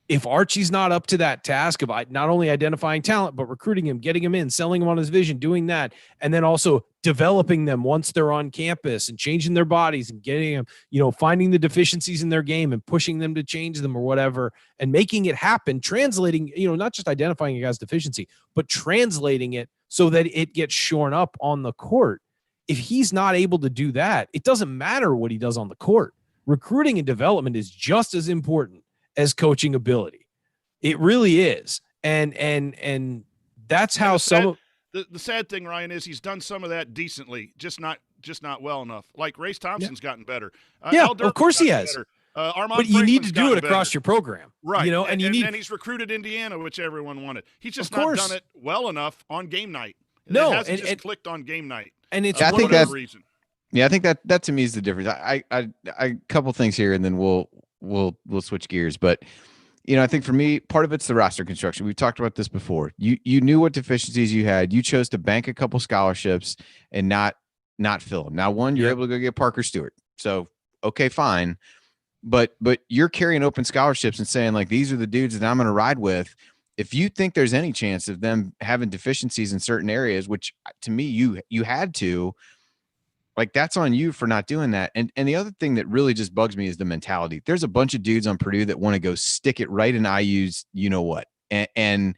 If Archie's not up to that task of not only identifying talent, but recruiting him, getting him in, selling him on his vision, doing that, and then also developing them once they're on campus and changing their bodies and getting them, finding the deficiencies in their game and pushing them to change them or whatever, and making it happen, translating, not just identifying a guy's deficiency, but translating it so that it gets shorn up on the court. If he's not able to do that, it doesn't matter what he does on the court. Recruiting and development is just as important as coaching ability. It really is. And that's how the sad thing, Ryan, is he's done some of that decently, just not well enough. Like Race Thompson's gotten better. Of course he has. Armaan but you need to do it better across your program. Right. And he's recruited Indiana, which everyone wanted. He's just not done it well enough on game night. No, it hasn't just clicked on game night. And it's I think that's reason. Yeah, I think that to me is the difference. I couple things here, and then we'll switch gears. But I think for me, part of it's the roster construction. We've talked about this before. You knew what deficiencies you had. You chose to bank a couple scholarships and not fill them. Now, you're able to go get Parker Stewart. So okay, fine. But you're carrying open scholarships and saying, like, these are the dudes that I'm going to ride with. If you think there's any chance of them having deficiencies in certain areas, which to me you had to, like, that's on you for not doing that. And the other thing that really just bugs me is the mentality. There's a bunch of dudes on Purdue that want to go stick it right in IU's, what, and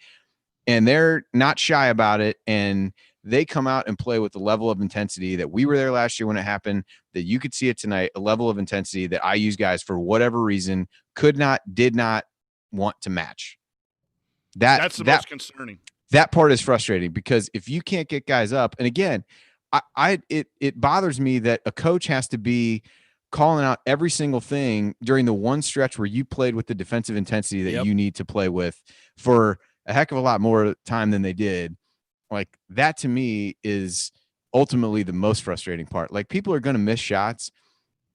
they're not shy about it. And they come out and play with the level of intensity that we were there last year when it happened, that you could see it tonight, a level of intensity that IU's guys, for whatever reason, did not want to match. That's the most concerning. That part is frustrating, because if you can't get guys up, and again, it bothers me that a coach has to be calling out every single thing during the one stretch where you played with the defensive intensity that you need to play with for a heck of a lot more time than they did. Like, that to me is ultimately the most frustrating part. Like, people are going to miss shots,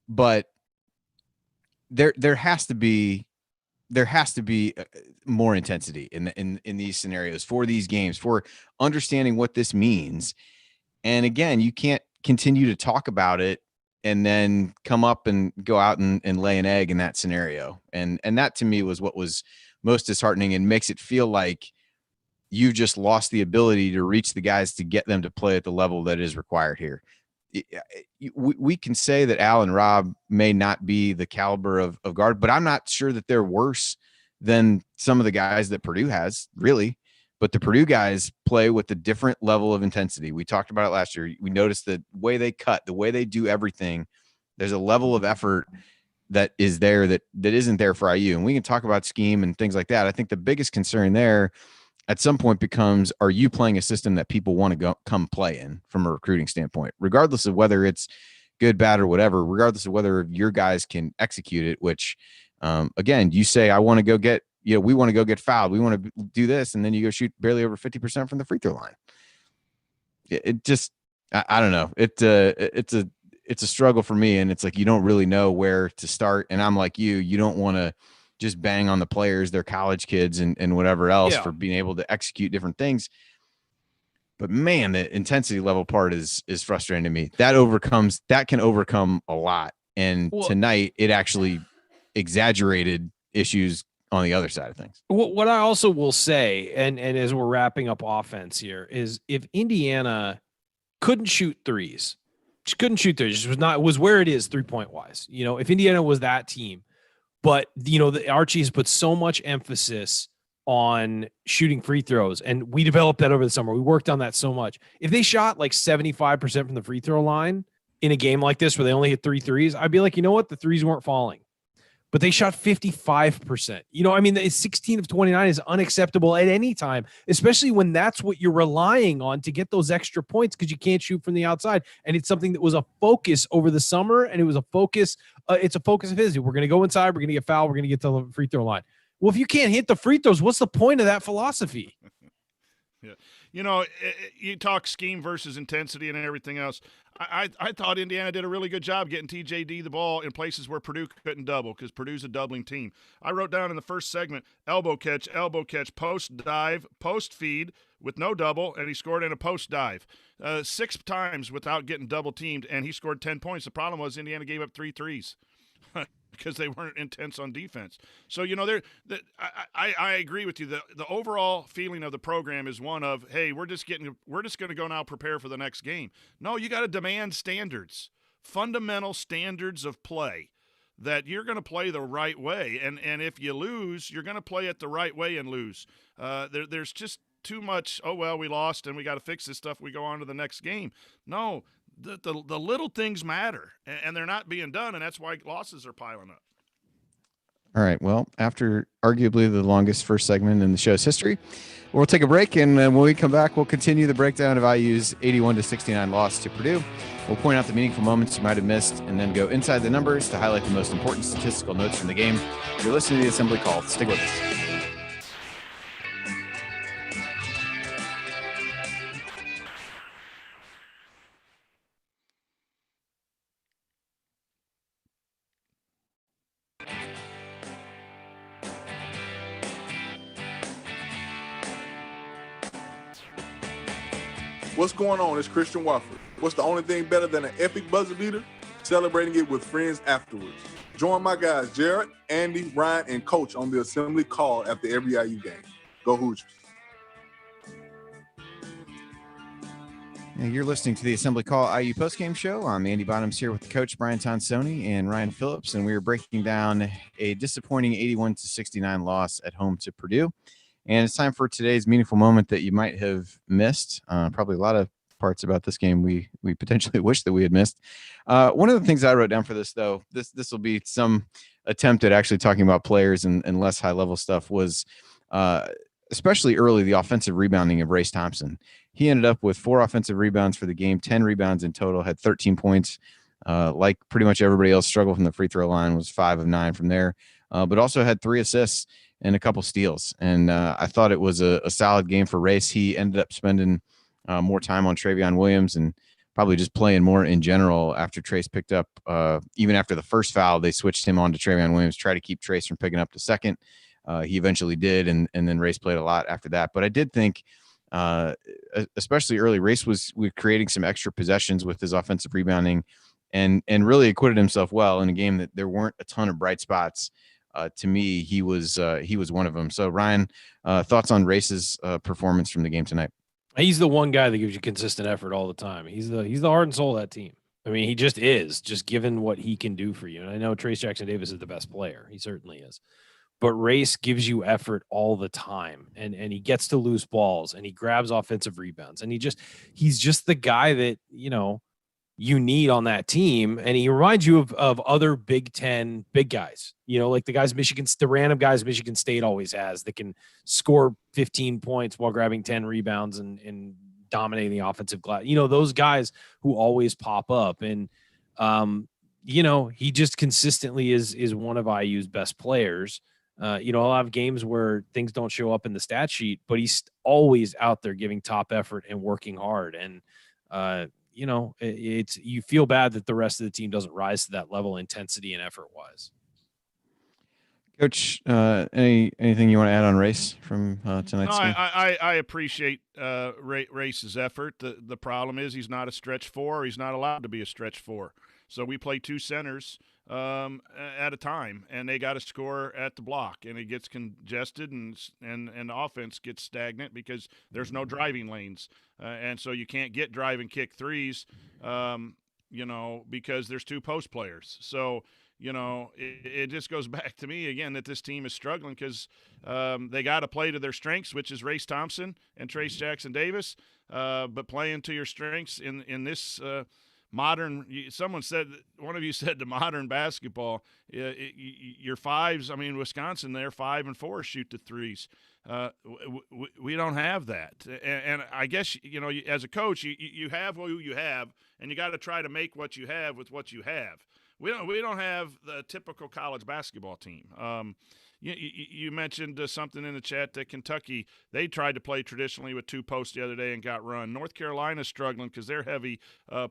but there has to be more intensity in these scenarios for these games, for understanding what this means. And again, you can't continue to talk about it and then come up and go out and lay an egg in that scenario. And that to me was what was most disheartening, and makes it feel like you just lost the ability to reach the guys to get them to play at the level that is required here. We can say that Al and Rob may not be the caliber of guard, but I'm not sure that they're worse than some of the guys that Purdue has, really. But the Purdue guys play with a different level of intensity. We talked about it last year. We noticed the way they cut, the way they do everything. There's a level of effort that is there that isn't there for IU. And we can talk about scheme and things like that. I think the biggest concern there at some point becomes, are you playing a system that people want to come play in from a recruiting standpoint, regardless of whether it's good, bad, or whatever, regardless of whether your guys can execute it, which again, you say, I want to go get, we want to go get fouled. We want to do this. And then you go shoot barely over 50% from the free throw line. It just, I don't know. It's a struggle for me. And it's like, you don't really know where to start. And I'm like you don't want to just bang on the players, they're college kids and whatever else for being able to execute different things. But man, the intensity level part is frustrating to me. That can overcome a lot. And tonight it actually exaggerated issues on the other side of things. What I also will say, and as we're wrapping up offense here, is if Indiana couldn't shoot threes. Just couldn't shoot threes. Just was where it is 3-point wise. If Indiana was that team, but Archie has put so much emphasis on shooting free throws, and we developed that over the summer. We worked on that so much. If they shot like 75% from the free throw line in a game like this where they only hit 3 threes, I'd be like, you know what? The threes weren't falling. But they shot 55%. It's 16 of 29 is unacceptable at any time, especially when that's what you're relying on to get those extra points because you can't shoot from the outside. And it's something that was a focus over the summer, and it was a focus. It's a focus of his. We're going to go inside. We're going to get fouled. We're going to get to the free throw line. Well, if you can't hit the free throws, what's the point of that philosophy? Yeah. You talk scheme versus intensity and everything else. I thought Indiana did a really good job getting TJD the ball in places where Purdue couldn't double because Purdue's a doubling team. I wrote down in the first segment, elbow catch, post dive, post feed with no double, and he scored in a post dive. 6 times without getting double teamed, and he scored 10 points. The problem was Indiana gave up 3 threes. Because they weren't intense on defense. So, I agree with you. The overall feeling of the program is one of, hey, we're just going to go now prepare for the next game. No, you got to demand standards, fundamental standards of play, that you're going to play the right way. And if you lose, you're going to play it the right way and lose. There's just too much, we lost and we got to fix this stuff. We go on to the next game. No. The little things matter, and they're not being done, and that's why losses are piling up. All right. Well, after arguably the longest first segment in the show's history, we'll take a break, and when we come back, we'll continue the breakdown of IU's 81-69 loss to Purdue. We'll point out the meaningful moments you might have missed, and then go inside the numbers to highlight the most important statistical notes from the game. You're listening to the Assembly Call. Stick with us. What's going on? It's Christian Wofford. What's the only thing better than an epic buzzer beater? Celebrating it with friends afterwards. Join my guys, Jared, Andy, Ryan, and Coach on the Assembly Call after every IU game. Go Hoosiers. You're listening to the Assembly Call IU Postgame Show. I'm Andy Bottoms here with the coach, Brian Tonsoni, and Ryan Phillips, and we are breaking down a disappointing 81-69 loss at home to Purdue. And it's time for today's meaningful moment that you might have missed. Probably a lot of parts about this game we potentially wish that we had missed. One of the things I wrote down for this, though, this will be some attempt at actually talking about players and less high-level stuff, was especially early the offensive rebounding of Race Thompson. He ended up with 4 offensive rebounds for the game, 10 rebounds in total, had 13 points. Like pretty much everybody else, struggled from the free throw line, was 5 of 9 from there, but also had 3 assists and a couple steals. And I thought it was a solid game for Race. He ended up spending more time on Travion Williams and probably just playing more in general after Trayce picked up. Even after the first foul, they switched him on to Travion Williams, try to keep Trayce from picking up the second. He eventually did, and then Race played a lot after that. But I did think, especially early, Race was creating some extra possessions with his offensive rebounding and really acquitted himself well in a game that there weren't a ton of bright spots. To me, he was one of them. So, Ryan, thoughts on Race's performance from the game tonight? He's the one guy that gives you consistent effort all the time. He's the heart and soul of that team. I mean, he just is, just given what he can do for you. And I know Trayce Jackson-Davis is the best player. He certainly is. But Race gives you effort all the time, and he gets to loose balls, and he grabs offensive rebounds, and he's just the guy that, you need on that team. And he reminds you of other Big Ten big guys, like the random guys Michigan State always has that can score 15 points while grabbing 10 rebounds and dominating the offensive glass. Those guys who always pop up. And, he just consistently is one of IU's best players. A lot of games where things don't show up in the stat sheet, but he's always out there giving top effort and working hard. And, you feel bad that the rest of the team doesn't rise to that level, intensity and effort wise. Coach, anything you want to add on Race from tonight's game? I appreciate Race's effort. The problem is he's not a stretch 4. He's not allowed to be a stretch 4. So we play 2 centers. at a time, and they got to score at the block, and it gets congested, and the offense gets stagnant because there's no driving lanes, and so you can't get drive and kick threes, because there's two post players. So it just goes back to me again that this team is struggling because they got to play to their strengths, which is Race Thompson and Trayce Jackson Davis, but playing to your strengths in this modern. One of you said the modern basketball, your fives. I mean, Wisconsin, they're 5 and 4 shoot the threes. We don't have that, and I guess as a coach, you have who you have, and you got to try to make what you have with what you have. We don't have the typical college basketball team. You mentioned something in the chat that Kentucky, they tried to play traditionally with 2 posts the other day and got run. North Carolina's struggling because they're heavy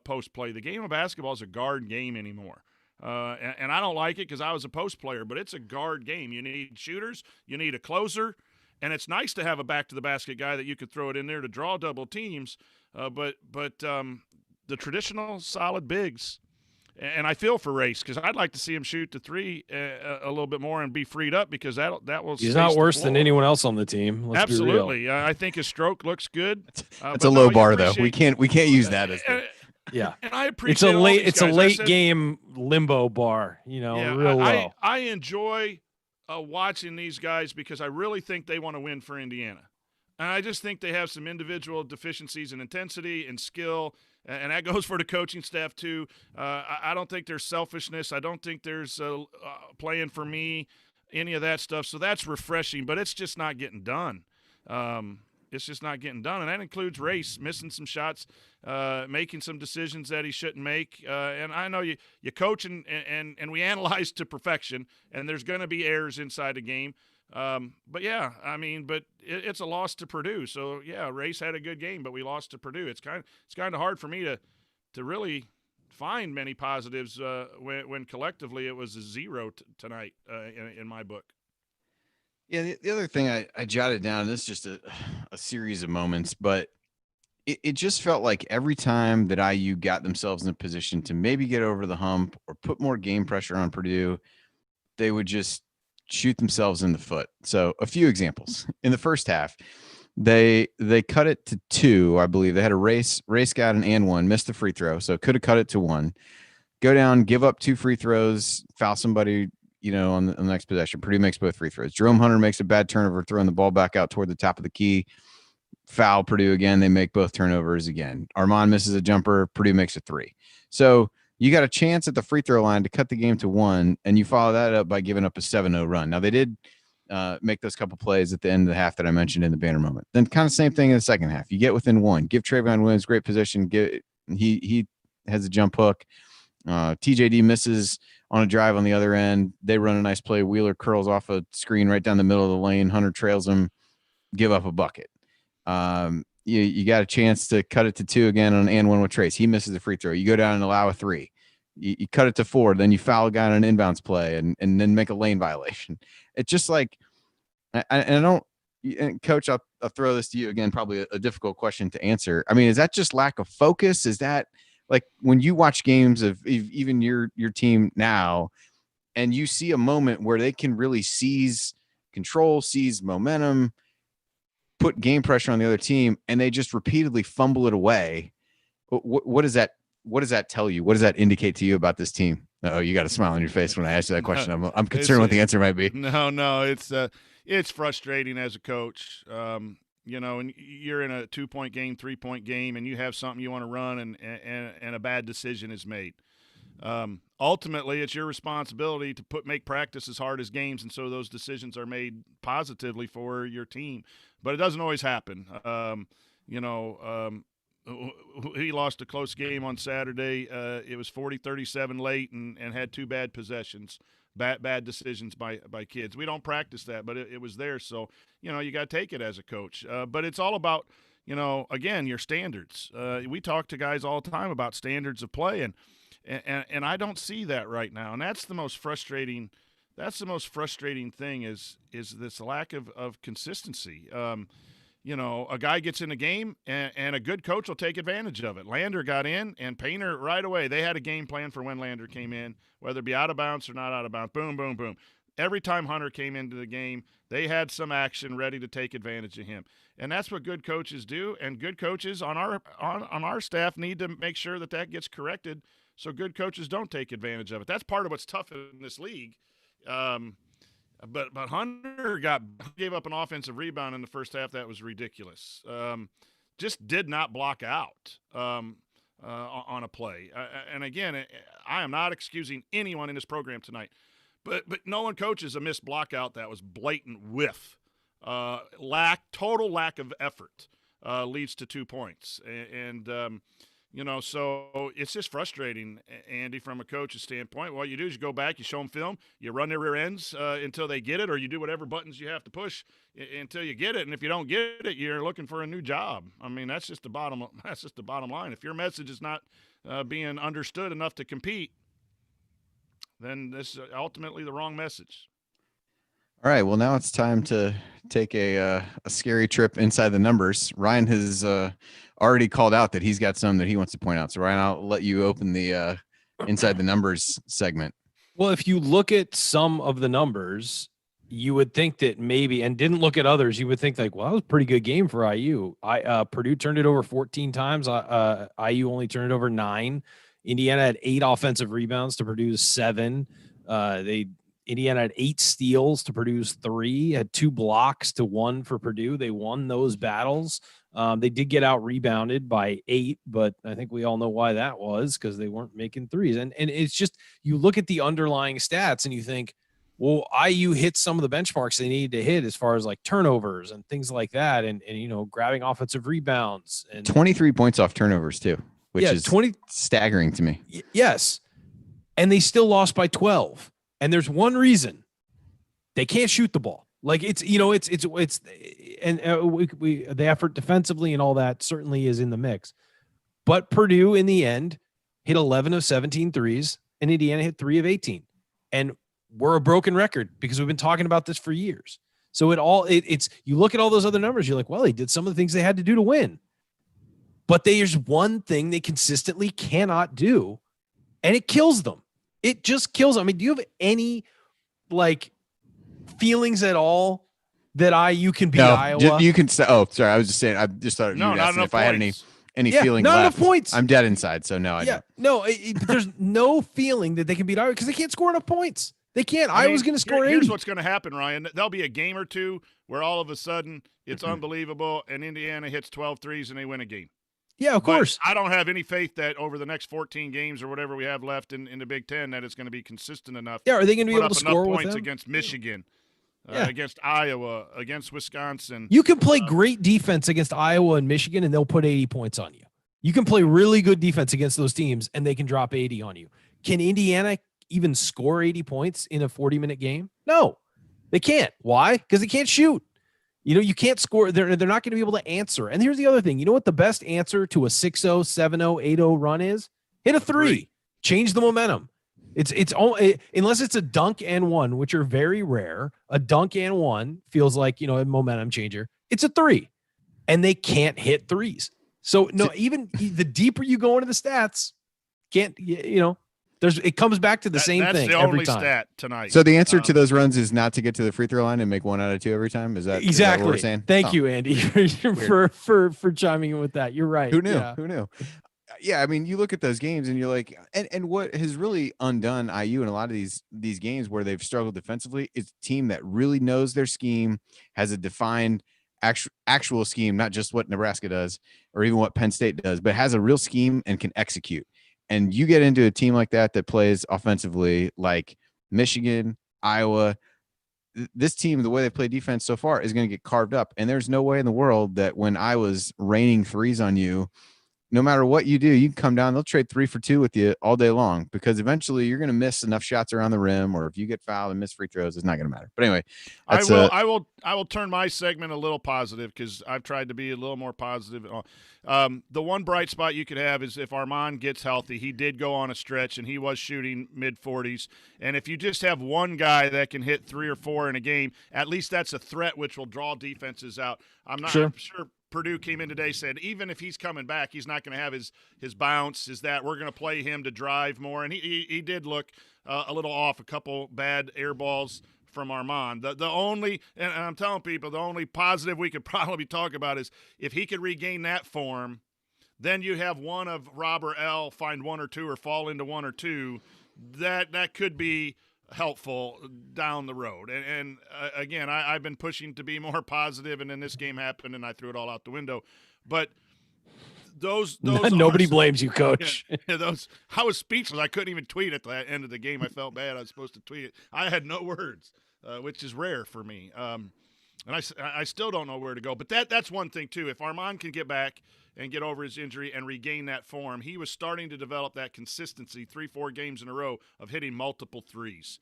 post play. The game of basketball is a guard game anymore. And I don't like it because I was a post player, but it's a guard game. You need shooters, you need a closer, and it's nice to have a back-to-the-basket guy that you could throw it in there to draw double teams. But the traditional solid bigs, and I feel for Race because I'd like to see him shoot the 3 a little bit more and be freed up because that will. He's not worse than anyone else on the team. Let's Absolutely, be real. I think his stroke looks good. It's a low bar though. We can't use that as. Yeah, and I appreciate it's a late game limbo bar. Real low. I enjoy watching these guys because I really think they want to win for Indiana, and I just think they have some individual deficiencies in intensity and skill. And that goes for the coaching staff, too. I don't think there's selfishness. I don't think there's playing for me, any of that stuff. So that's refreshing, but it's just not getting done. It's just not getting done. And that includes Race missing some shots, making some decisions that he shouldn't make. And I know you coach and we analyze to perfection, and there's going to be errors inside the game. But it's a loss to Purdue. So yeah, Race had a good game, but we lost to Purdue. It's kind of hard for me to really find many positives when collectively it was a 0 tonight in my book. Yeah, the other thing I jotted down, this is just a series of moments, but it just felt like every time that IU got themselves in a position to maybe get over the hump or put more game pressure on Purdue, they would just shoot themselves in the foot. So a few examples. In the first half, they cut it to 2, I believe. They had a race got an and 1, missed the free throw, so could have cut it to 1. Go down, give up 2 free throws, foul somebody, on the next possession. Purdue makes both free throws. Jerome Hunter makes a bad turnover, throwing the ball back out toward the top of the key. Foul Purdue again. They make both turnovers again. Armaan misses a jumper. Purdue makes a 3. So you got a chance at the free throw line to cut the game to 1, and you follow that up by giving up a 7-0 run. Now, they did make those couple plays at the end of the half that I mentioned in the banner moment. Then kind of same thing in the second half. You get within 1. Give Trayvon Williams great position. He has a jump hook. TJD misses on a drive on the other end. They run a nice play. Wheeler curls off a screen right down the middle of the lane. Hunter trails him. Give up a bucket. You got a chance to cut it to 2 again on an and 1 with Trayce. He misses the free throw. You go down and allow a 3. You cut it to 4. Then you foul a guy on an inbounds play and then make a lane violation. It's just like, Coach, I'll throw this to you again, probably a difficult question to answer. I mean, is that just lack of focus? Is that like when you watch games of even your team now and you see a moment where they can really seize control, seize momentum, put game pressure on the other team, and they just repeatedly fumble it away? What does that tell you? What does that indicate to you about this team? Oh, you got a smile on your face when I ask you that question. I'm concerned what the answer might be. No, it's frustrating as a coach. And you're in a 2-point game, 3-point game, and you have something you want to run, and a bad decision is made. Ultimately, it's your responsibility to make practice as hard as games, and so those decisions are made positively for your team. But it doesn't always happen. He lost a close game on Saturday. It was 40-37 late and had 2 bad possessions, bad decisions by kids. We don't practice that, but it was there. So, you got to take it as a coach. But it's all about, again, your standards. We talk to guys all the time about standards of play, and I don't see that right now. And that's the most frustrating. That's the most frustrating thing is this lack of consistency. a guy gets in the game and a good coach will take advantage of it. Lander got in, and Painter right away, they had a game plan for when Lander came in, whether it be out of bounds or not out of bounds. Boom, boom, boom. Every time Hunter came into the game, they had some action ready to take advantage of him. And that's what good coaches do, and good coaches on our staff need to make sure that gets corrected so good coaches don't take advantage of it. That's part of what's tough in this league. But Hunter gave up an offensive rebound in the first half that was ridiculous. Just did not block out on a play. And again, I am not excusing anyone in this program tonight, but no one coaches a missed block out that was blatant whiff. Total lack of effort leads to 2 points. So it's just frustrating, Andy, from a coach's standpoint. What you do is you go back, you show them film, you run their rear ends until they get it, or you do whatever buttons you have to push until you get it. And if you don't get it, you're looking for a new job. I mean, that's just the bottom line. If your message is not being understood enough to compete, then this is ultimately the wrong message. All right. Well, now it's time to take a scary trip inside the numbers. Ryan has already called out that he's got some that he wants to point out. So, Ryan, I'll let you open the inside the numbers segment. Well, if you look at some of the numbers, you would think that maybe, and didn't look at others, you would think like, well, that was a pretty good game for IU. Purdue turned it over 14 times. IU only turned it over 9. Indiana had 8 offensive rebounds to Purdue's 7. Indiana had 8 steals to Purdue's 3, had 2 blocks to 1 for Purdue. They won those battles. They did get out rebounded by 8, but I think we all know why that was, because they weren't making threes. And it's just, you look at the underlying stats and you think, well, IU hit some of the benchmarks they needed to hit as far as like turnovers and things like that. And grabbing offensive rebounds and 23 points off turnovers too, which is staggering to me. Yes. And they still lost by 12. And there's one reason: they can't shoot the ball. Like the effort defensively and all that certainly is in the mix. But Purdue in the end hit 11 of 17 threes, and Indiana hit 3 of 18. And we're a broken record because we've been talking about this for years. So it's you look at all those other numbers, you're like, well, they did some of the things they had to do to win. But there's one thing they consistently cannot do, and it kills them. It just kills them. I mean, do you have any feelings at all that IU can beat Iowa? You can say, oh, sorry. I was just saying, I just thought you were asking if I had any feeling not left. Enough points. I'm dead inside. So no, I don't. No, there's no feeling that they can beat Iowa because they can't score enough points. They can't. Iowa's going to score 80. Here's what's going to happen, Ryan. There'll be a game or two where all of a sudden it's unbelievable and Indiana hits 12 threes and they win a game. Yeah, of course. I don't have any faith that over the next 14 games or whatever we have left in the Big Ten that it's going to be consistent enough. Yeah, are they going to be able to score with points them? Against Michigan, against Iowa, against Wisconsin? You can play great defense against Iowa and Michigan, and they'll put 80 points on you. You can play really good defense against those teams, and they can drop 80 on you. Can Indiana even score 80 points in a 40-minute game? No, they can't. Why? Because they can't shoot. You can't score. They're not going to be able to answer. And here's the other thing. You know what the best answer to a 6-0, 7-0, 8-0 run is? Hit a 3. Change the momentum. It's only unless it's a dunk and one, which are very rare. A dunk and one feels like a momentum changer. It's a 3, and they can't hit threes. So no, even the deeper you go into the stats, it comes back to the same thing every time. That's the only stat tonight. So the answer to those runs is not to get to the free throw line and make 1 out of 2 every time. Is that exactly what we're saying? Thank you, Andy, for chiming in with that. You're right. Who knew? Yeah. Who knew? Yeah, I mean, you look at those games and you're like, and what has really undone IU in a lot of these games where they've struggled defensively is a team that really knows their scheme, has a defined actual scheme, not just what Nebraska does or even what Penn State does, but has a real scheme and can execute. And you get into a team like that plays offensively like Michigan, Iowa. This team, the way they play defense so far, is going to get carved up. And there's no way in the world that when I was raining threes on you, no matter what you do, you can come down. They'll trade 3 for 2 with you all day long because eventually you're going to miss enough shots around the rim, or if you get fouled and miss free throws, it's not going to matter. But anyway, I will turn my segment a little positive because I've tried to be a little more positive. The one bright spot you could have is if Armaan gets healthy. He did go on a stretch and he was shooting mid-40s. And if you just have one guy that can hit 3 or 4 in a game, at least that's a threat which will draw defenses out. I'm sure Purdue came in today, said even if he's coming back, he's not going to have his bounce. Is that we're going to play him to drive more, and he did look a little off. A couple bad air balls from Armaan. The only, and I'm telling people, the only positive we could probably talk about is if he could regain that form, then you have one of Rob or L find 1 or 2 or fall into 1 or 2. That could be helpful down the road. And again, I've been pushing to be more positive, and then this game happened and I threw it all out the window. But those nobody blames you, Coach. Yeah, I was speechless. I couldn't even tweet at the end of the game. I felt bad. I was supposed to tweet it. I had no words, which is rare for me. And I still don't know where to go. But that's one thing too. If Armaan can get back and get over his injury and regain that form, he was starting to develop that consistency 3-4 games in a row of hitting multiple threes.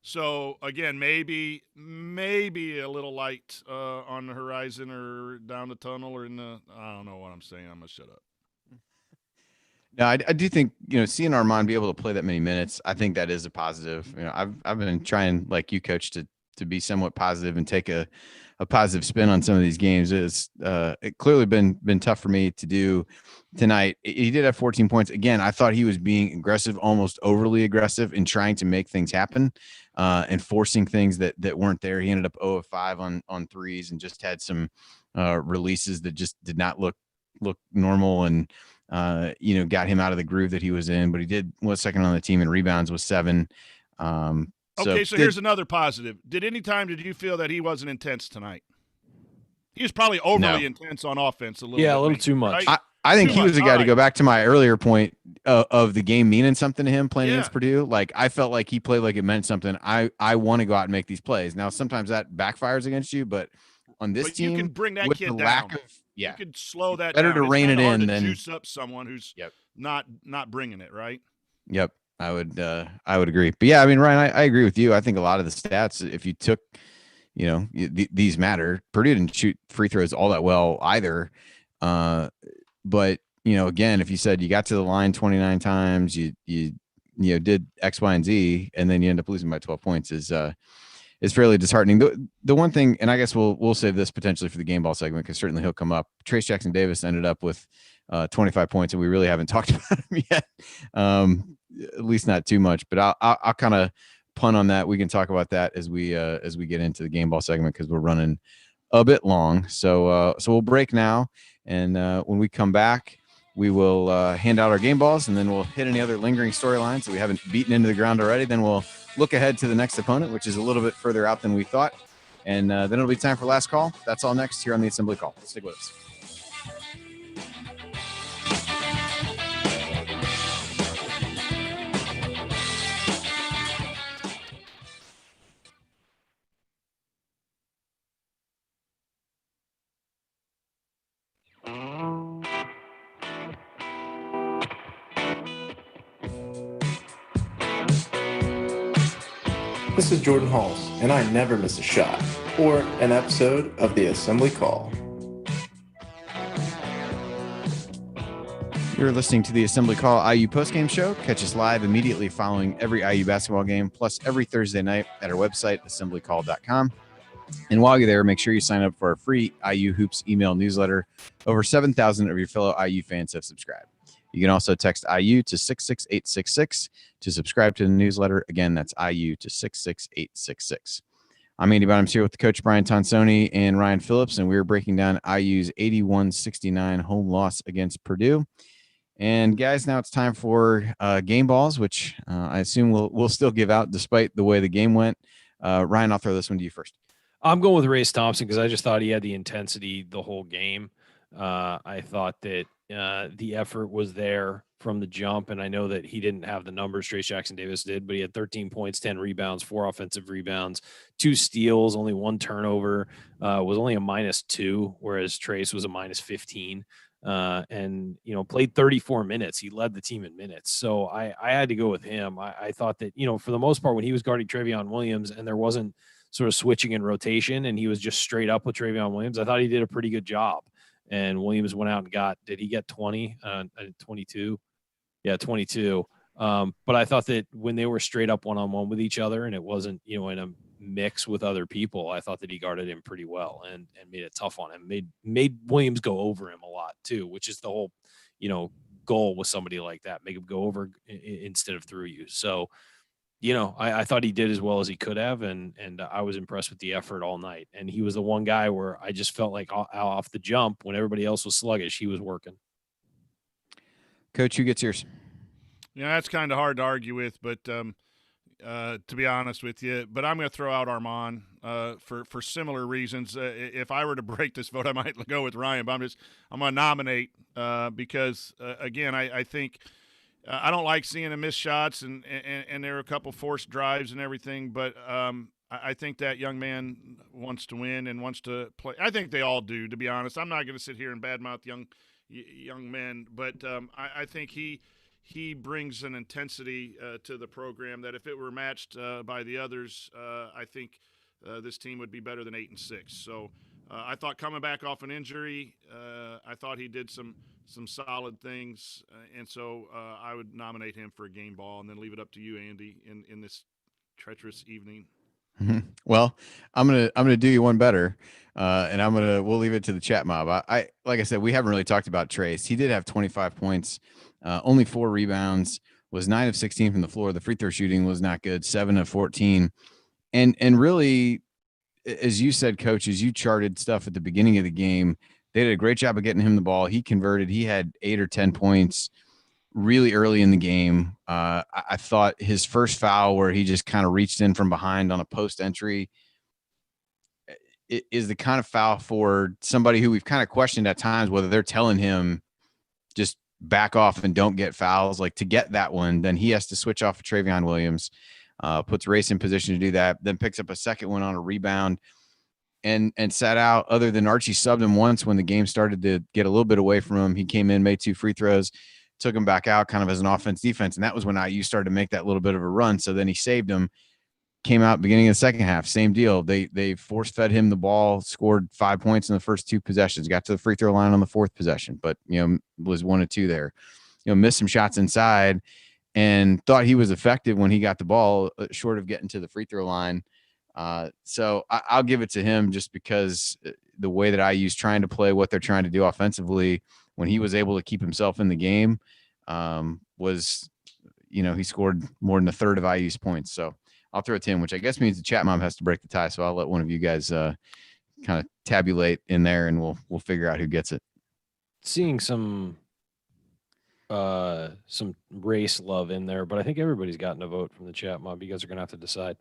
So again, maybe a little light on the horizon or down the tunnel or I don't know what I'm saying. I'm gonna shut up. No, I do think, seeing Armaan be able to play that many minutes, I think that is a positive. I've been trying, like you, Coach, to be somewhat positive and take a positive spin on some of these games. It's it clearly been tough for me to do tonight. He did have 14 points. Again, I thought he was being aggressive, almost overly aggressive in trying to make things happen and forcing things that weren't there. He ended up 0 of 5 on threes and just had some releases that just did not look normal and got him out of the groove that he was in. But he was second on the team in rebounds with 7. So here's another positive. Did you feel that he wasn't intense tonight? He was probably overly intense on offense a little bit. Yeah, a little too much. Right? I think he was a guy to go back to my earlier point of the game meaning something to him playing against Purdue. Like, I felt like he played like it meant something. I want to go out and make these plays. Now, sometimes that backfires against you, but on this team, you can bring that with kid the down. lack of, you could slow that better down. to rein it in than than juice up someone who's not bringing it, right? Yep. I would agree. But yeah, I mean, Ryan, I agree with you. I think a lot of the stats, if you took, these matter. Purdue didn't shoot free throws all that well either. But, again, if you said you got to the line 29 times, you did X, Y, and Z, and then you end up losing by 12 points is fairly disheartening. The one thing, and I guess we'll save this potentially for the game ball segment because certainly he'll come up. Trayce Jackson-Davis ended up with 25 points, and we really haven't talked about him yet. At least not too much, but I'll kind of punt on that. We can talk about that as we get into the game ball segment because we're running a bit long. So we'll break now, and when we come back, we will hand out our game balls, and then we'll hit any other lingering storylines that we haven't beaten into the ground already. Then we'll look ahead to the next opponent, which is a little bit further out than we thought, and then it'll be time for last call. That's all next here on the Assembly Call. Stick with us. This is Jordan Halls, and I never miss a shot or an episode of the Assembly Call. You're listening to the Assembly Call IU Postgame Show. Catch us live immediately following every IU basketball game, plus every Thursday night at our website, assemblycall.com. And while you're there, make sure you sign up for our free IU Hoops email newsletter. Over 7,000 of your fellow IU fans have subscribed. You can also text IU to 66866 to subscribe to the newsletter. Again, that's IU to 66866. I'm Andy Bottoms here with Coach Brian Tonsoni and Ryan Phillips, and we're breaking down IU's 81-69 home loss against Purdue. And guys, now it's time for game balls, which I assume we'll still give out despite the way the game went. Ryan, I'll throw this one to you first. I'm going with Race Thompson because I just thought he had the intensity the whole game. I thought that the effort was there from the jump, and I know that he didn't have the numbers Trayce Jackson-Davis did, but he had 13 points, 10 rebounds, 4 offensive rebounds, 2 steals, only 1 turnover, was only a -2, whereas Trayce was a -15. and played 34 minutes. He led the team in minutes. So I had to go with him. I thought that, for the most part, when he was guarding Travion Williams and there wasn't sort of switching in rotation and he was just straight up with Travion Williams, I thought he did a pretty good job. And Williams went out and did he get 20? 22? Yeah, 22. But I thought that when they were straight up one-on-one with each other and it wasn't, in a mix with other people, I thought that he guarded him pretty well and made it tough on him. Made Williams go over him a lot too, which is the whole, goal with somebody like that, make him go over instead of through you. So, I thought he did as well as he could have, and I was impressed with the effort all night. And he was the one guy where I just felt like off the jump when everybody else was sluggish, he was working. Coach, who gets yours? Yeah, that's kind of hard to argue with, but to be honest with you, but I'm going to throw out Armaan for similar reasons. If I were to break this vote, I might go with Ryan, but I'm going to nominate because again, I think I don't like seeing him miss shots, and there are a couple forced drives and everything, but I think that young man wants to win and wants to play. I think they all do, to be honest. I'm not going to sit here and badmouth young men, but I think he brings an intensity to the program that if it were matched by the others, I think this team would be better than 8-6. So I thought coming back off an injury, I thought he did some solid things, and so I would nominate him for a game ball and then leave it up to you, Andy, in this treacherous evening. Well, I'm gonna do you one better, and we'll leave it to the chat mob. I like I said, we haven't really talked about Trayce. He did have 25 points, only 4 rebounds, was 9 of 16 from the floor. The free throw shooting was not good, 7 of 14, and really, as you said, Coach, as you charted stuff at the beginning of the game, they did a great job of getting him the ball. He converted. He had 8 or 10 points really early in the game. I thought his first foul where he just kind of reached in from behind on a post entry is the kind of foul for somebody who we've kind of questioned at times whether they're telling him just back off and don't get fouls. Like, to get that one, then he has to switch off of Travion Williams, puts Race in position to do that, then picks up a second one on a rebound and sat out. Other than Archie subbed him once when the game started to get a little bit away from him. He came in, made 2 free throws, took him back out kind of as an offense defense. And that was when IU started to make that little bit of a run. So then he saved him, came out beginning of the second half, same deal. They force fed him the ball, scored 5 points in the first 2 possessions, got to the free throw line on the 4th possession, but, was 1 of 2 there, missed some shots inside and thought he was effective when he got the ball short of getting to the free throw line. So I'll give it to him just because the way that IU's trying to play what they're trying to do offensively, when he was able to keep himself in the game, was, he scored more than a third of IU's points. So I'll throw it to him, which I guess means the chat mom has to break the tie. So I'll let one of you guys kind of tabulate in there and we'll figure out who gets it. Seeing some race love in there, but I think everybody's gotten a vote from the chat mob. You guys are going to have to decide.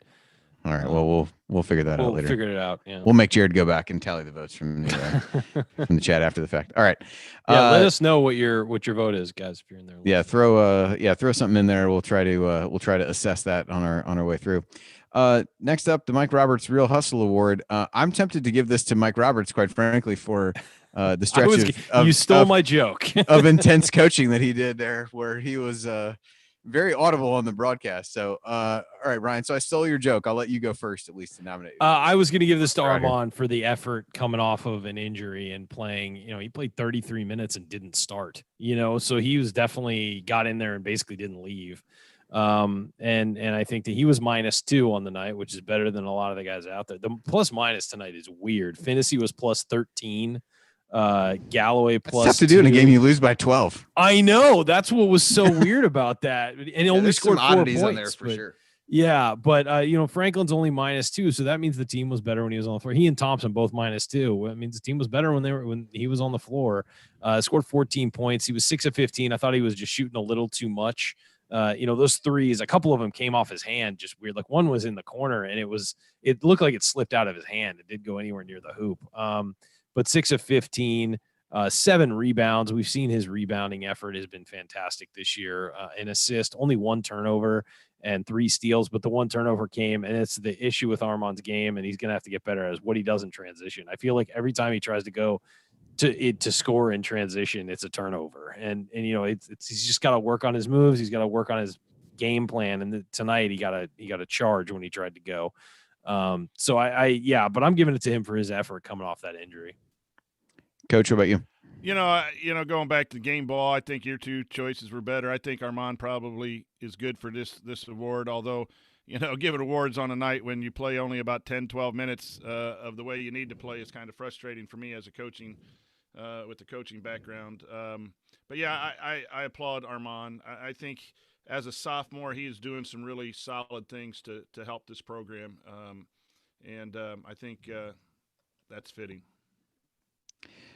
All right. Well, we'll figure that out later. We'll figure it out. Yeah. We'll make Jared go back and tally the votes from the chat after the fact. All right. Yeah. Let us know what your vote is, guys. If you're in there. Yeah. Throw something in there. We'll try to assess that on our way through. Next up, the Mike Roberts Real Hustle Award. I'm tempted to give this to Mike Roberts, quite frankly, for the stretch you stole my joke of intense coaching that he did there, where he was very audible on the broadcast. So, all right, Ryan. So I stole your joke. I'll let you go first, at least to nominate. I was going to give this to Armaan for the effort coming off of an injury and playing. He played 33 minutes and didn't start. So he was definitely got in there and basically didn't leave. And I think that he was -2 on the night, which is better than a lot of the guys out there. The plus minus tonight is weird. Finney was plus 13. Galloway plus. Tough to do in a game you lose by 12. I know, that's what was so weird about that, and only scored 4 points on there for sure. Yeah, but Franklin's only -2, so that means the team was better when he was on the floor. He and Thompson both -2. That means the team was better when he was on the floor. Scored 14 points. He was 6 of 15. I thought he was just shooting a little too much. Those threes, a couple of them came off his hand, just weird. Like one was in the corner, and it looked like it slipped out of his hand. It didn't go anywhere near the hoop. But 6 of 15, 7 rebounds. We've seen his rebounding effort has been fantastic this year. An assist, only 1 turnover and 3 steals, but the 1 turnover came, and it's the issue with Armaan's game, and he's going to have to get better as what he does in transition. I feel like every time he tries to go to score in transition, it's a turnover. And he's just got to work on his moves. He's got to work on his game plan. And tonight he got a charge when he tried to go. So but I'm giving it to him for his effort coming off that injury. Coach, what about you? Going back to game ball, I think your two choices were better. I think Armaan probably is good for this award, although, giving awards on a night when you play only about 10, 12 minutes of the way you need to play is kind of frustrating for me as a coaching with the coaching background. But yeah, I applaud Armaan. I think as a sophomore, he is doing some really solid things to help this program. I think that's fitting.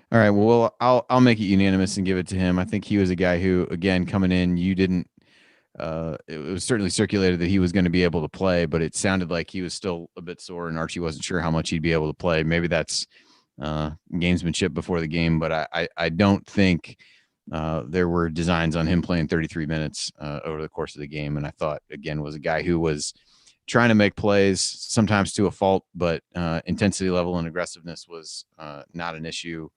All right. Well, I'll make it unanimous and give it to him. I think he was a guy who, again, coming in, you didn't. It was certainly circulated that he was going to be able to play, but it sounded like he was still a bit sore, and Archie wasn't sure how much he'd be able to play. Maybe that's gamesmanship before the game, but I don't think there were designs on him playing 33 minutes over the course of the game. And I thought, again, was a guy who was trying to make plays, sometimes to a fault, but intensity level and aggressiveness was not an issue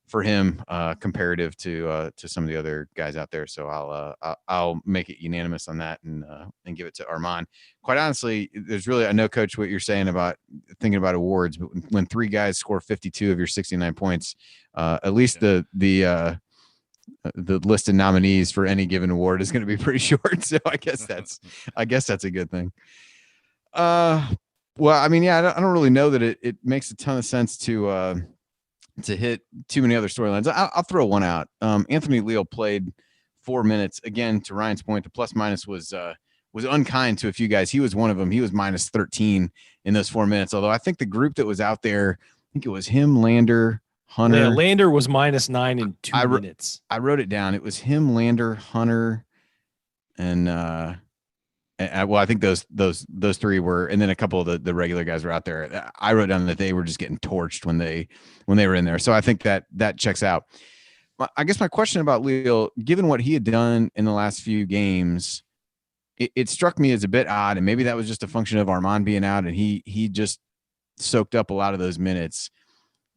for him comparative to some of the other guys out there. So I'll make it unanimous on that and give it to Armaan. Quite honestly, there's really, I know, Coach, what you're saying about thinking about awards, but when three guys score 52 of your 69 points, at least the list of nominees for any given award is going to be pretty short. So I guess that's a good thing. Well, I mean, yeah, I don't really know that it makes a ton of sense to hit too many other storylines. I'll throw one out. Anthony Leal played 4 minutes. Again, to Ryan's point, the plus minus was unkind to a few guys. He was one of them. He was minus 13 in those 4 minutes. Although I think the group that was out there, I think it was him, Lander, Hunter. Yeah, Lander was minus 9 in 2 minutes. I wrote it down. It was him, Lander, Hunter, and I think those three were, and then a couple of the regular guys were out there. I wrote down that they were just getting torched when they were in there. So I think that checks out. I guess my question about Leal, given what he had done in the last few games, it struck me as a bit odd, and maybe that was just a function of Armaan being out, and he just soaked up a lot of those minutes.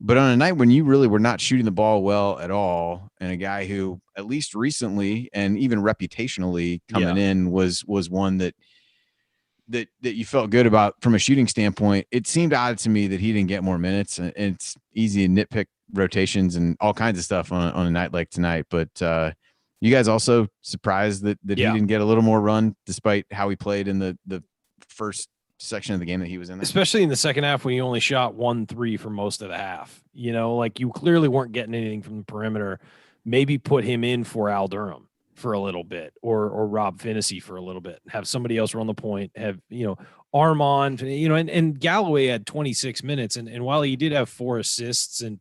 But on a night when you really were not shooting the ball well at all, and a guy who, at least recently and even reputationally coming in, was one that you felt good about from a shooting standpoint, it seemed odd to me that he didn't get more minutes. And it's easy to nitpick rotations and all kinds of stuff on a night like tonight. But you guys also surprised that he didn't get a little more run despite how he played in the first section of the game that he was in there? Especially in the second half when he only shot 1-3 for most of the half. Like, you clearly weren't getting anything from the perimeter. Maybe put him in for Al Durham for a little bit, or Rob Finney for a little bit. Have somebody else run the point. Have Armaan, and Galloway had 26 minutes, and while he did have 4 assists and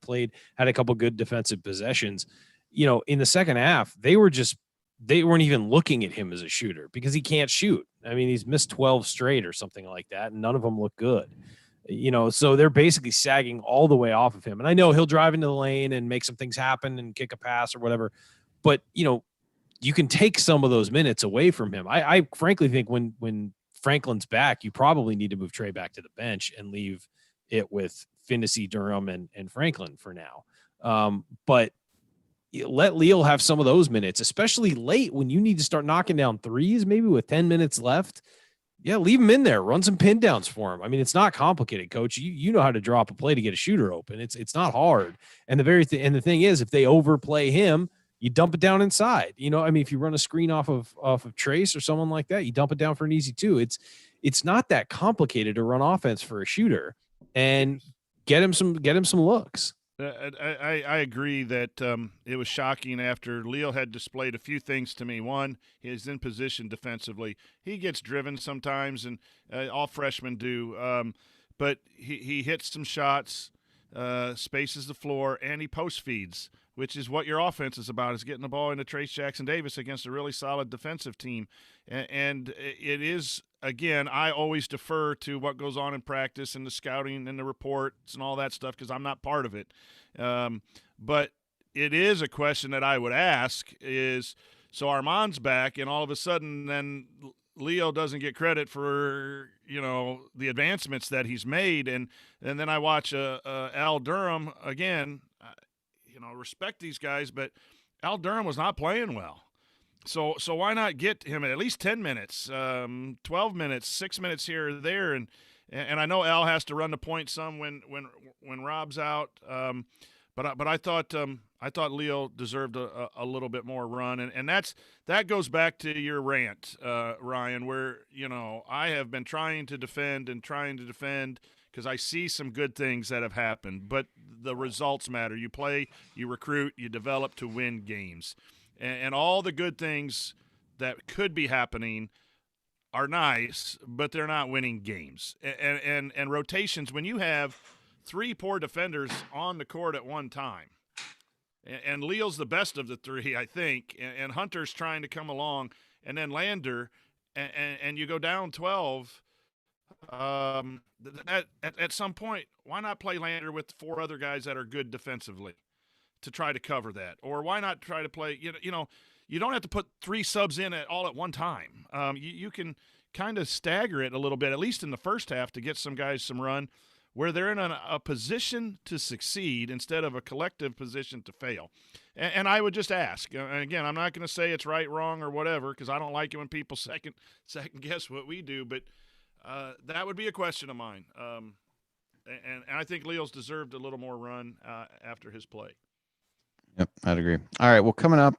had a couple good defensive possessions, in the second half they weren't even looking at him as a shooter because he can't shoot. I mean, he's missed 12 straight or something like that, and none of them look good. So they're basically sagging all the way off of him. And I know he'll drive into the lane and make some things happen and kick a pass or whatever, but you can take some of those minutes away from him. I frankly think when Franklin's back, you probably need to move Trey back to the bench and leave it with Finney, Durham, and Franklin for now. But let Leal have some of those minutes, especially late when you need to start knocking down threes, maybe with 10 minutes left. Yeah, leave him in there. Run some pin downs for him. I mean, it's not complicated, Coach. You know how to drop a play to get a shooter open. It's not hard. And the thing is, if they overplay him, you dump it down inside. If you run a screen off of Trayce or someone like that, you dump it down for an easy 2. It's not that complicated to run offense for a shooter, and get him some looks. I agree that it was shocking after Leal had displayed a few things to me. One, he's in position defensively. He gets driven sometimes, and all freshmen do. But he hits some shots, spaces the floor, and he post feeds, which is what your offense is about, is getting the ball into Trayce Jackson-Davis against a really solid defensive team. And it is, again, I always defer to what goes on in practice and the scouting and the reports and all that stuff because I'm not part of it. But it is a question that I would ask is, so Armaan's back, and all of a sudden then Leo doesn't get credit for, the advancements that he's made. And then I watch Al Durham again. respect these guys, but Al Durham was not playing well. So why not get him at least 10 minutes, 12 minutes, 6 minutes here or there, and I know Al has to run the point some when Rob's out, but I thought Leo deserved a little bit more run, and that goes back to your rant, Ryan, where I have been trying to defend because I see some good things that have happened, but the results matter. You play, you recruit, you develop to win games. And all the good things that could be happening are nice, but they're not winning games. And rotations, when you have 3 poor defenders on the court at one time, and Leo's the best of the 3, I think, and Hunter's trying to come along, and then Lander, and you go down 12, at some point, why not play Lander with 4 other guys that are good defensively to try to cover that? Or why not try to play, you don't have to put 3 subs in all at one time. You can kind of stagger it a little bit, at least in the first half, to get some guys some run where they're in a position to succeed instead of a collective position to fail. And I would just ask, and again, I'm not going to say it's right, wrong, or whatever, because I don't like it when people second guess what we do, but that would be a question of mine. And I think Leo's deserved a little more run after his play. Yep, I'd agree. All right, well, coming up,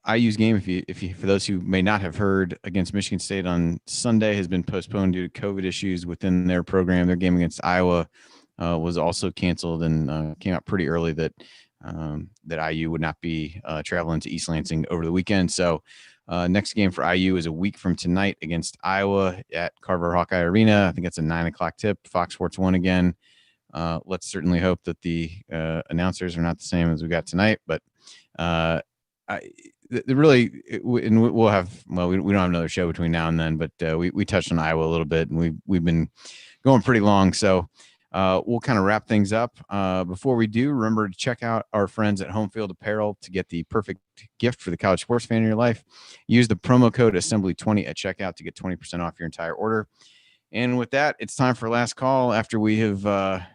IU's game, if you, for those who may not have heard, against Michigan State on Sunday has been postponed due to COVID issues within their program. Their game against Iowa was also canceled, and came out pretty early that IU would not be traveling to East Lansing over the weekend. So next game for IU is a week from tonight against Iowa at Carver Hawkeye Arena. I think it's a 9:00 tip, Fox Sports 1 again. Let's certainly hope that the announcers are not the same as we got tonight, but we don't have another show between now and then, but we touched on Iowa a little bit, and we've been going pretty long. So we'll kind of wrap things up. Before we do, remember to check out our friends at Home Field Apparel to get the perfect gift for the college sports fan in your life. Use the promo code Assembly20 at checkout to get 20% off your entire order. And with that, it's time for last call after we have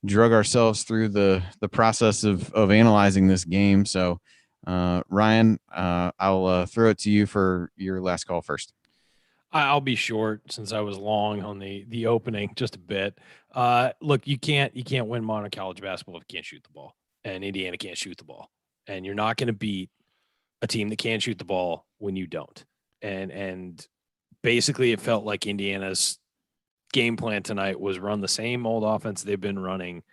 drug ourselves through the process of analyzing this game. So Ryan, I'll throw it to you for your last call first. I'll be short since I was long on the opening just a bit. Look, you can't win modern college basketball if you can't shoot the ball, and Indiana can't shoot the ball, and you're not going to beat a team that can't shoot the ball when you don't. And basically, it felt like Indiana's game plan tonight was run the same old offense they've been running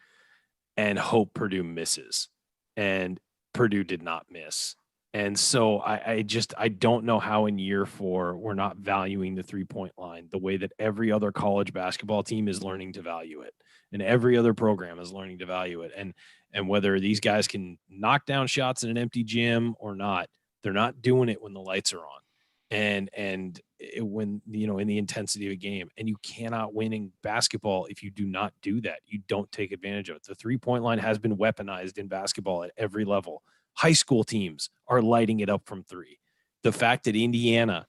and hope Purdue misses. And Purdue did not miss. And so I don't know how in year 4 we're not valuing the 3-point line the way that every other college basketball team is learning to value it, and every other program is learning to value it. And whether these guys can knock down shots in an empty gym or not, they're not doing it when the lights are on. And when, in the intensity of a game, and you cannot win in basketball if you do not do that. You don't take advantage of it. The 3-point line has been weaponized in basketball at every level. High school teams are lighting it up from 3. The fact that Indiana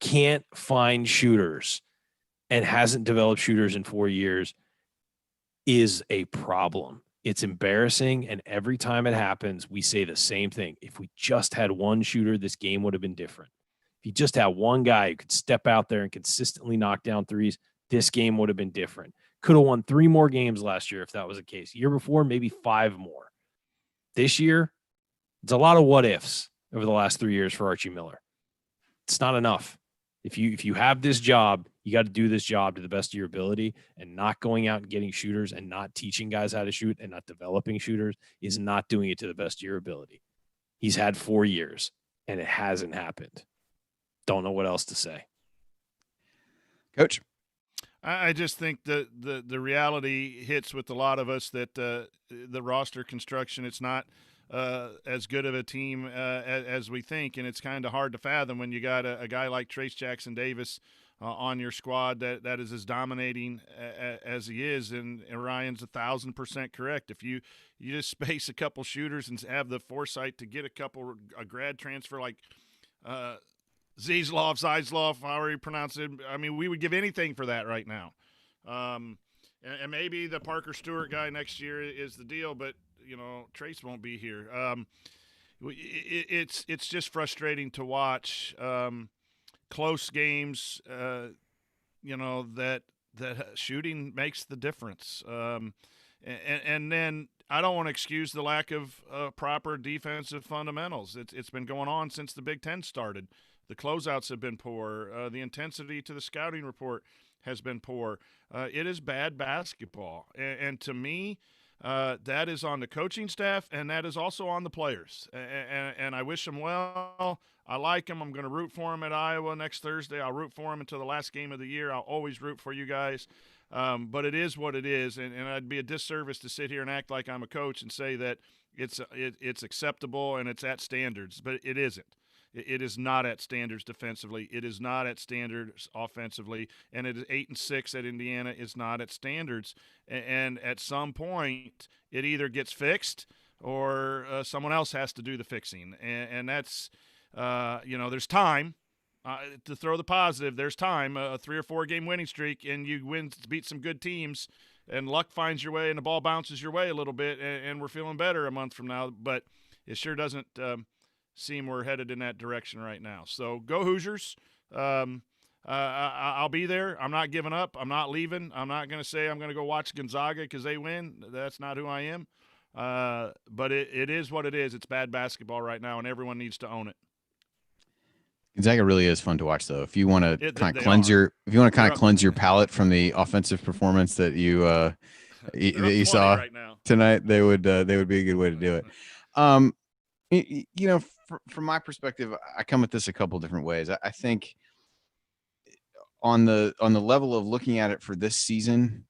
can't find shooters and hasn't developed shooters in 4 years is a problem. It's embarrassing, and every time it happens, we say the same thing. If we just had one shooter, this game would have been different. If you just had one guy who could step out there and consistently knock down threes, this game would have been different. Could have won 3 more games last year if that was the case. Year before, maybe 5 more. This year, it's a lot of what ifs over the last 3 years for Archie Miller. It's not enough. If you have this job, you got to do this job to the best of your ability, and not going out and getting shooters and not teaching guys how to shoot and not developing shooters is not doing it to the best of your ability. He's had 4 years and it hasn't happened. Don't know what else to say. Coach? I just think that the reality hits with a lot of us that the roster construction, it's not as good of a team as we think, and it's kind of hard to fathom when you got a guy like Trayce Jackson-Davis on your squad that is as dominating as he is, and Ryan's 1,000% correct. If you just space a couple shooters and have the foresight to get a grad transfer like Zeisloff, however you pronounce it, I mean, we would give anything for that right now. and maybe the Parker Stewart guy next year is the deal, but Trayce won't be here. It's just frustrating to watch close games. That shooting makes the difference. And then I don't want to excuse the lack of proper defensive fundamentals. It's been going on since the Big Ten started. The closeouts have been poor. The intensity to the scouting report has been poor. It is bad basketball. And to me, that is on the coaching staff, and that is also on the players. And I wish them well. I like them. I'm going to root for them at Iowa next Thursday. I'll root for them until the last game of the year. I'll always root for you guys. But it is what it is, and I'd be a disservice to sit here and act like I'm a coach and say that it's acceptable and it's at standards, but it isn't. It is not at standards defensively. It is not at standards offensively, and it is 8-6 at Indiana is not at standards. And at some point, it either gets fixed or someone else has to do the fixing, and that's there's time. To throw the positive, there's time, a 3 or 4 game winning streak, and you beat some good teams, and luck finds your way, and the ball bounces your way a little bit, and we're feeling better a month from now. But it sure doesn't seem we're headed in that direction right now. So go Hoosiers. I'll be there. I'm not giving up. I'm not leaving. I'm not going to say I'm going to go watch Gonzaga because they win. That's not who I am. But it is what it is. It's bad basketball right now, and everyone needs to own it. Gonzaga really is fun to watch, though. If you want to kind of cleanse your palate from the offensive performance that you saw right now tonight, they would be a good way to do it. From my perspective, I come at this a couple different ways. I think on the level of looking at it for this season,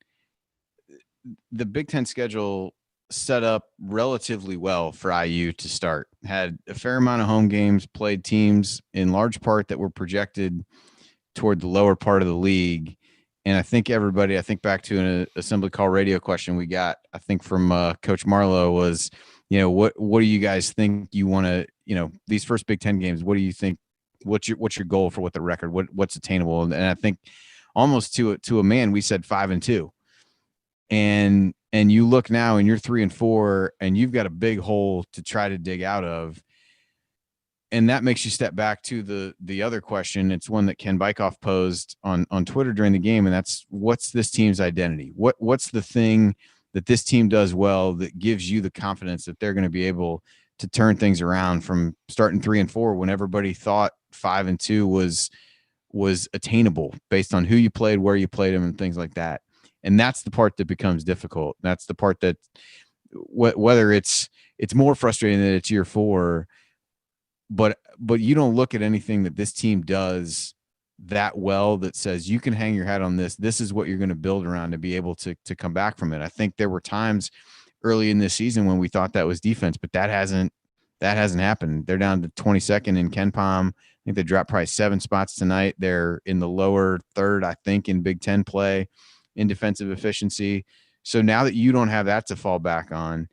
the Big Ten schedule set up relatively well for IU to start. Had a fair amount of home games, played teams in large part that were projected toward the lower part of the league. And I think back to an assembly call radio question we got, I think from Coach Marlowe was, what do you guys think you want to, these first Big Ten games, what do you think, what's your goal for what the record, what's attainable? And I think almost to a man, we said 5-2. And you look now and you're 3-4 and you've got a big hole to try to dig out of. And that makes you step back to the other question. It's one that Ken Bykoff posed on Twitter during the game. And that's, what's this team's identity? What's the thing that this team does well that gives you the confidence that they're going to be able to turn things around from starting 3-4 when everybody thought 5-2 was attainable based on who you played, where you played them, and things like that. And that's the part that becomes difficult. That's the part that whether it's more frustrating that it's year 4, but you don't look at anything that this team does that well that says you can hang your hat on this. This is what you're going to build around to be able to come back from it. I think there were times early in this season when we thought that was defense, but that hasn't happened. They're down to 22nd in KenPom. I think they dropped probably 7 spots tonight. They're in the lower third, I think, in Big Ten play in defensive efficiency. So now that you don't have that to fall back on,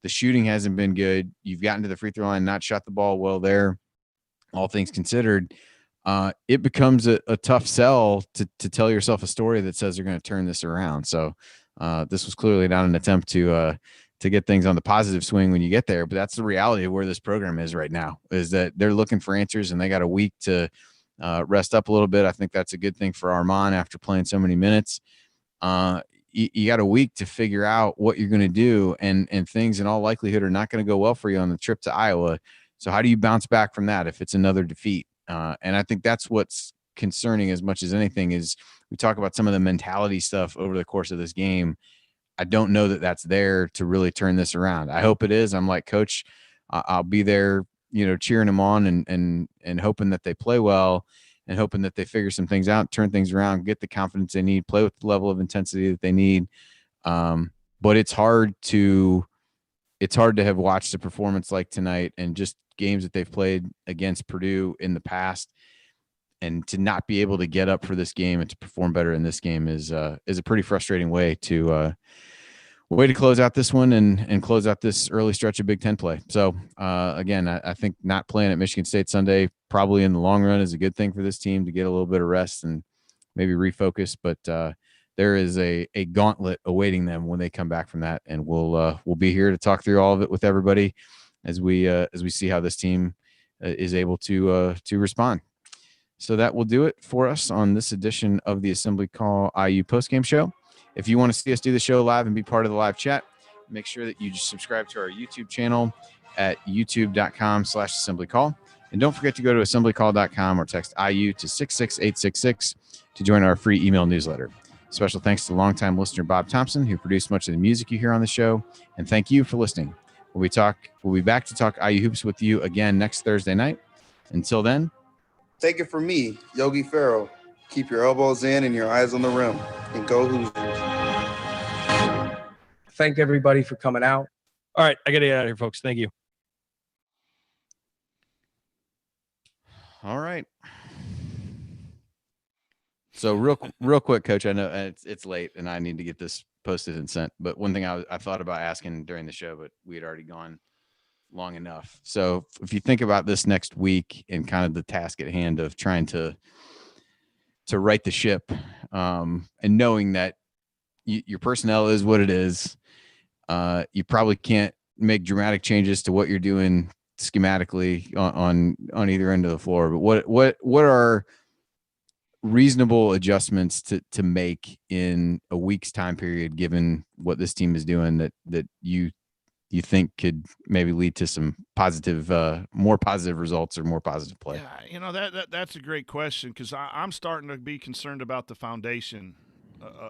the shooting hasn't been good. You've gotten to the free throw line, not shot the ball well there. All things considered, it becomes a tough sell to tell yourself a story that says they're going to turn this around. So this was clearly not an attempt to get things on the positive swing when you get there. But that's the reality of where this program is right now, is that they're looking for answers and they got a week to rest up a little bit. I think that's a good thing for Armaan after playing so many minutes. You got a week to figure out what you're going to do, and things in all likelihood are not going to go well for you on the trip to Iowa. So how do you bounce back from that if it's another defeat? And I think that's what's concerning as much as anything is we talk about some of the mentality stuff over the course of this game. I don't know that that's there to really turn this around. I hope it is. I'm like, Coach, I'll be there, cheering them on and hoping that they play well and hoping that they figure some things out, turn things around, get the confidence they need, play with the level of intensity that they need. But it's hard to have watched a performance like tonight and just games that they've played against Purdue in the past, and to not be able to get up for this game and to perform better in this game is a pretty frustrating way to close out this one and close out this early stretch of Big Ten play. So again, I think not playing at Michigan State Sunday probably in the long run is a good thing for this team to get a little bit of rest and maybe refocus. But there is a gauntlet awaiting them when they come back from that, and we'll be here to talk through all of it with everybody as we see how this team is able to respond. So that will do it for us on this edition of the Assembly Call IU Postgame Show. If you want to see us do the show live and be part of the live chat, make sure that you just subscribe to our YouTube channel at youtube.com/assemblycall. And don't forget to go to assemblycall.com or text IU to 66866 to join our free email newsletter. Special thanks to longtime listener Bob Thompson, who produced much of the music you hear on the show. And thank you for listening. We'll be back to talk IU hoops with you again next Thursday night. Until then, take it from me, Yogi Ferrell. Keep your elbows in and your eyes on the rim. And go Hoosiers. Thank everybody for coming out. All right, I got to get out of here, folks. Thank you. All right. So real quick, Coach, I know it's late and I need to get this posted and sent. But one thing I thought about asking during the show, but we had already gone long enough. So if you think about this next week and kind of the task at hand of trying to right the ship, and knowing that your personnel is what it is, you probably can't make dramatic changes to what you're doing schematically on either end of the floor. But what are reasonable adjustments to make in a week's time period, given what this team is doing, that you think could maybe lead to some positive, more positive results or more positive play? Yeah, that's a great question, because I'm starting to be concerned about the foundation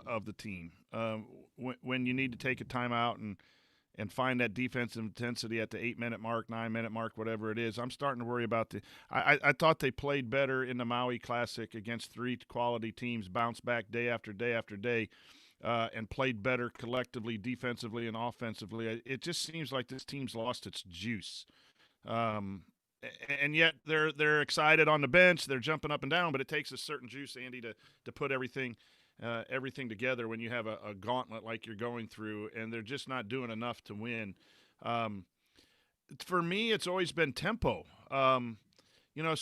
of the team. When you need to take a timeout and find that defensive intensity at the 8-minute mark, 9-minute mark, whatever it is, I'm starting to worry about I thought they played better in the Maui Classic against 3 quality teams, bounced back day after day after day, and played better collectively, defensively and offensively. It just seems like this team's lost its juice. And yet they're excited on the bench. They're jumping up and down, but it takes a certain juice, Andy, to put everything together when you have a gauntlet like you're going through, and they're just not doing enough to win. For me, it's always been tempo. So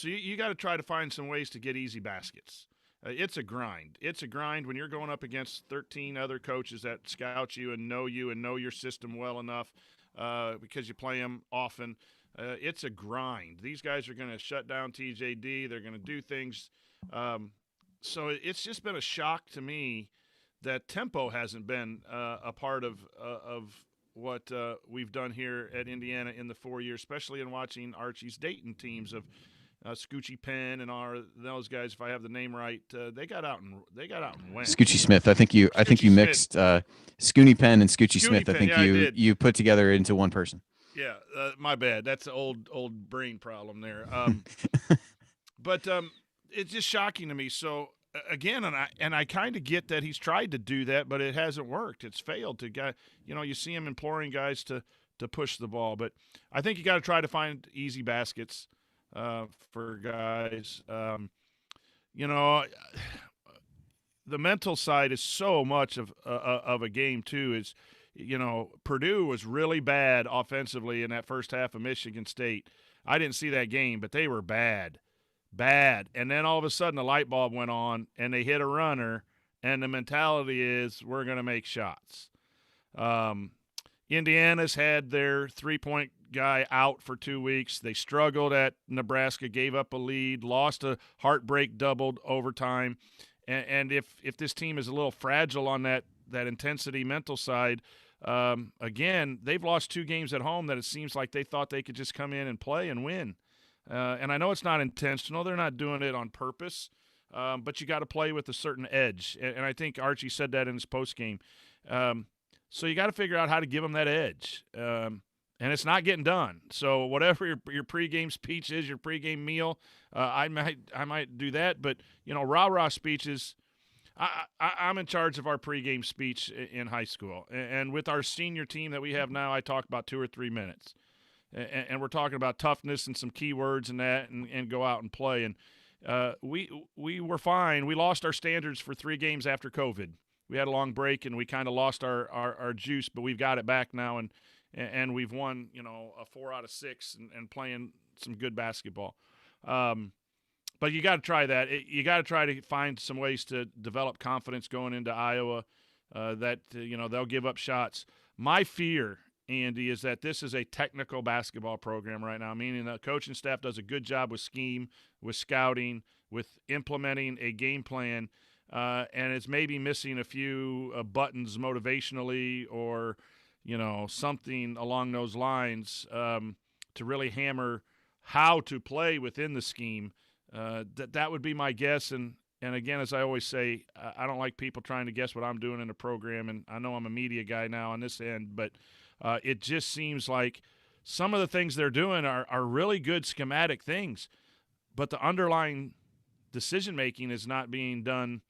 you got to try to find some ways to get easy baskets. It's a grind. It's a grind when you're going up against 13 other coaches that scout you and know your system well enough, because you play them often. It's a grind. These guys are going to shut down TJD. They're going to do things. So it's just been a shock to me that tempo hasn't been a part of what we've done here at Indiana in the 4 years, especially in watching Archie's Dayton teams of Scoochie Penn and those guys. If I have the name right, they got out and went. Scoochie Smith. I think you mixed Scooney Penn and Scoochie Smith. Penn, I think you put together into one person. Yeah, my bad. That's an old brain problem there. But it's just shocking to me. So again, and I kind of get that he's tried to do that, but it hasn't worked. It's failed to you see him imploring guys to push the ball, but I think you got to try to find easy baskets for guys. The mental side is so much of a game too. Is Purdue was really bad offensively in that first half of Michigan State. I didn't see that game, but they were bad. And then all of a sudden the light bulb went on and they hit a runner, and the mentality is we're going to make shots. Indiana's had their 3-point guy out for 2 weeks. They struggled at Nebraska, gave up a lead, lost a heartbreak doubled overtime. And if this team is a little fragile on that intensity mental side, again, they've lost 2 games at home that it seems like they thought they could just come in and play and win. And I know it's not intentional. They're not doing it on purpose, but you got to play with a certain edge. And I think Archie said that in his postgame. So you got to figure out how to give them that edge. And it's not getting done. So whatever your pregame speech is, your pregame meal, I might do that. But, rah-rah speeches, I'm in charge of our pregame speech in high school. And with our senior team that we have now, I talk about 2 or 3 minutes. And we're talking about toughness and some key words and that, and go out and play. And we were fine. We lost our standards for 3 games after COVID. We had a long break, and we kind of lost our juice, but we've got it back now, and we've won, a 4 out of 6 and playing some good basketball. But you got to try that. You got to try to find some ways to develop confidence going into Iowa that they'll give up shots. My fear, Andy, is that this is a technical basketball program right now, meaning the coaching staff does a good job with scheme, with scouting, with implementing a game plan, and it's maybe missing a few buttons motivationally or something along those lines to really hammer how to play within the scheme. That would be my guess. And again, as I always say, I don't like people trying to guess what I'm doing in the program, and I know I'm a media guy now on this end, but it just seems like some of the things they're doing are really good schematic things, but the underlying decision-making is not being done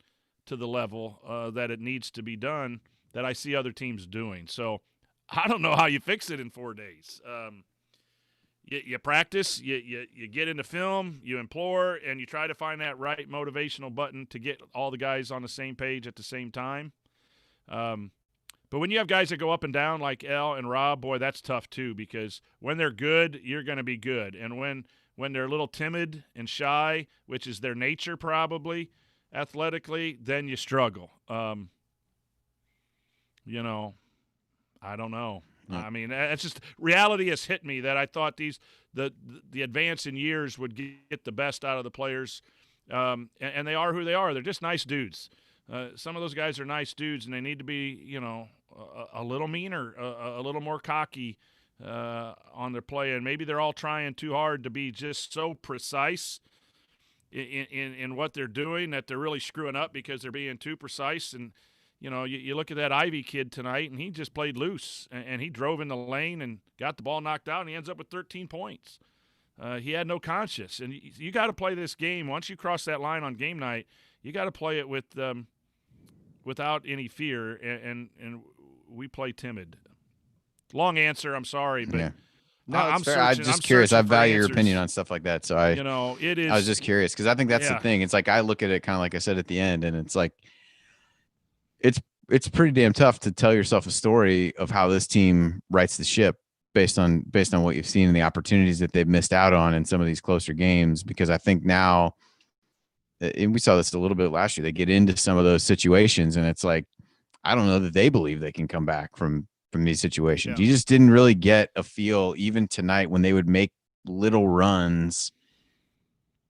to the level that it needs to be done that I see other teams doing. So I don't know how you fix it in 4 days. You practice, you get into film, you implore, and you try to find that right motivational button to get all the guys on the same page at the same time. But when you have guys that go up and down like El and Rob, boy, that's tough too, because when they're good, you're going to be good. And when they're a little timid and shy, which is their nature probably athletically, then you struggle. I don't know. I mean, it's just reality has hit me that I thought the advance in years would get the best out of the players, and they are who they are. They're just nice dudes. Some of those guys are nice dudes, and they need to be, a little meaner, a little more cocky on their play. And maybe they're all trying too hard to be just so precise in what they're doing that they're really screwing up because they're being too precise. And you look at that Ivy kid tonight, and he just played loose, and he drove in the lane and got the ball knocked out, and he ends up with 13 points. He had no conscience. And you got to play this game. Once you cross that line on game night, you got to play it without any fear, and we play timid. Long answer, I'm sorry, but yeah. No, I'm just curious. I value your opinion on stuff like that. So it is. I was just curious because I think that's the thing. It's like I look at it kind of like I said at the end, and it's like it's pretty damn tough to tell yourself a story of how this team rights the ship based on what you've seen and the opportunities that they've missed out on in some of these closer games. Because I think now, and we saw this a little bit last year, they get into some of those situations, and it's like I don't know that they believe they can come back from these situations. Yeah. You just didn't really get a feel even tonight when they would make little runs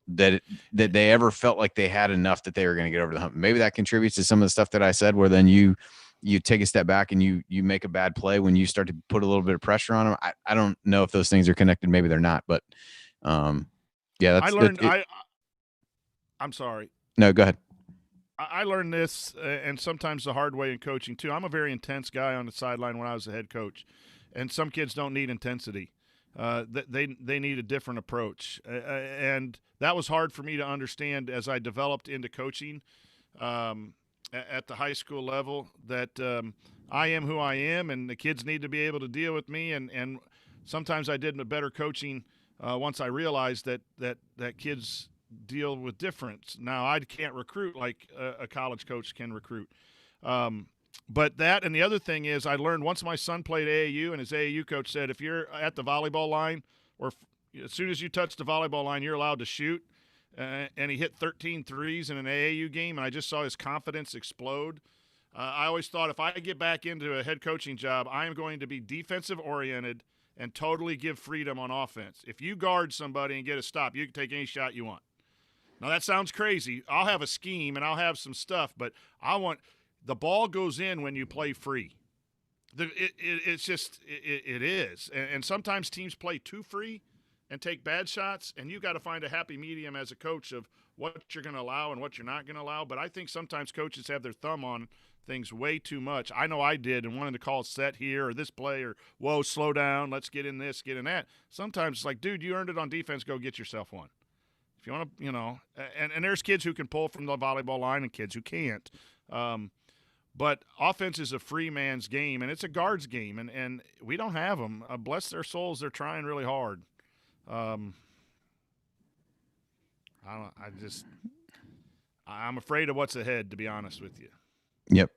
that they ever felt like they had enough that they were going to get over the hump. Maybe that contributes to some of the stuff that I said, where then you take a step back and you make a bad play when you start to put a little bit of pressure on them. I don't know if those things are connected. Maybe they're not, but yeah, I'm sorry. No, go ahead. I learned this, and sometimes the hard way in coaching too. I'm a very intense guy on the sideline when I was a head coach, and some kids don't need intensity. They need a different approach, and that was hard for me to understand as I developed into coaching at the high school level. That I am who I am, and the kids need to be able to deal with me. And sometimes I did a better coaching once I realized that kids deal with difference. Now I can't recruit like a college coach can recruit. But that, and the other thing is, I learned once my son played AAU, and his AAU coach said, if you're at the volleyball line, or as soon as you touch the volleyball line, you're allowed to shoot. And he hit 13 threes in an AAU game, and I just saw his confidence explode. I always thought if I get back into a head coaching job, I am going to be defensive-oriented and totally give freedom on offense. If you guard somebody and get a stop, you can take any shot you want. Now, that sounds crazy. I'll have a scheme, and I'll have some stuff, but I want – the ball goes in when you play free. It's just it is. And sometimes teams play too free and take bad shots, and you got to find a happy medium as a coach of what you're going to allow and what you're not going to allow. But I think sometimes coaches have their thumb on things way too much. I know I did, and wanted to call set here or this play or, whoa, slow down, let's get in this, get in that. Sometimes it's like, dude, you earned it on defense, go get yourself one. If you want to, and there's kids who can pull from the volleyball line and kids who can't. But offense is a free man's game, and it's a guard's game, and we don't have them. Bless their souls, they're trying really hard. I'm afraid of what's ahead, to be honest with you. Yep.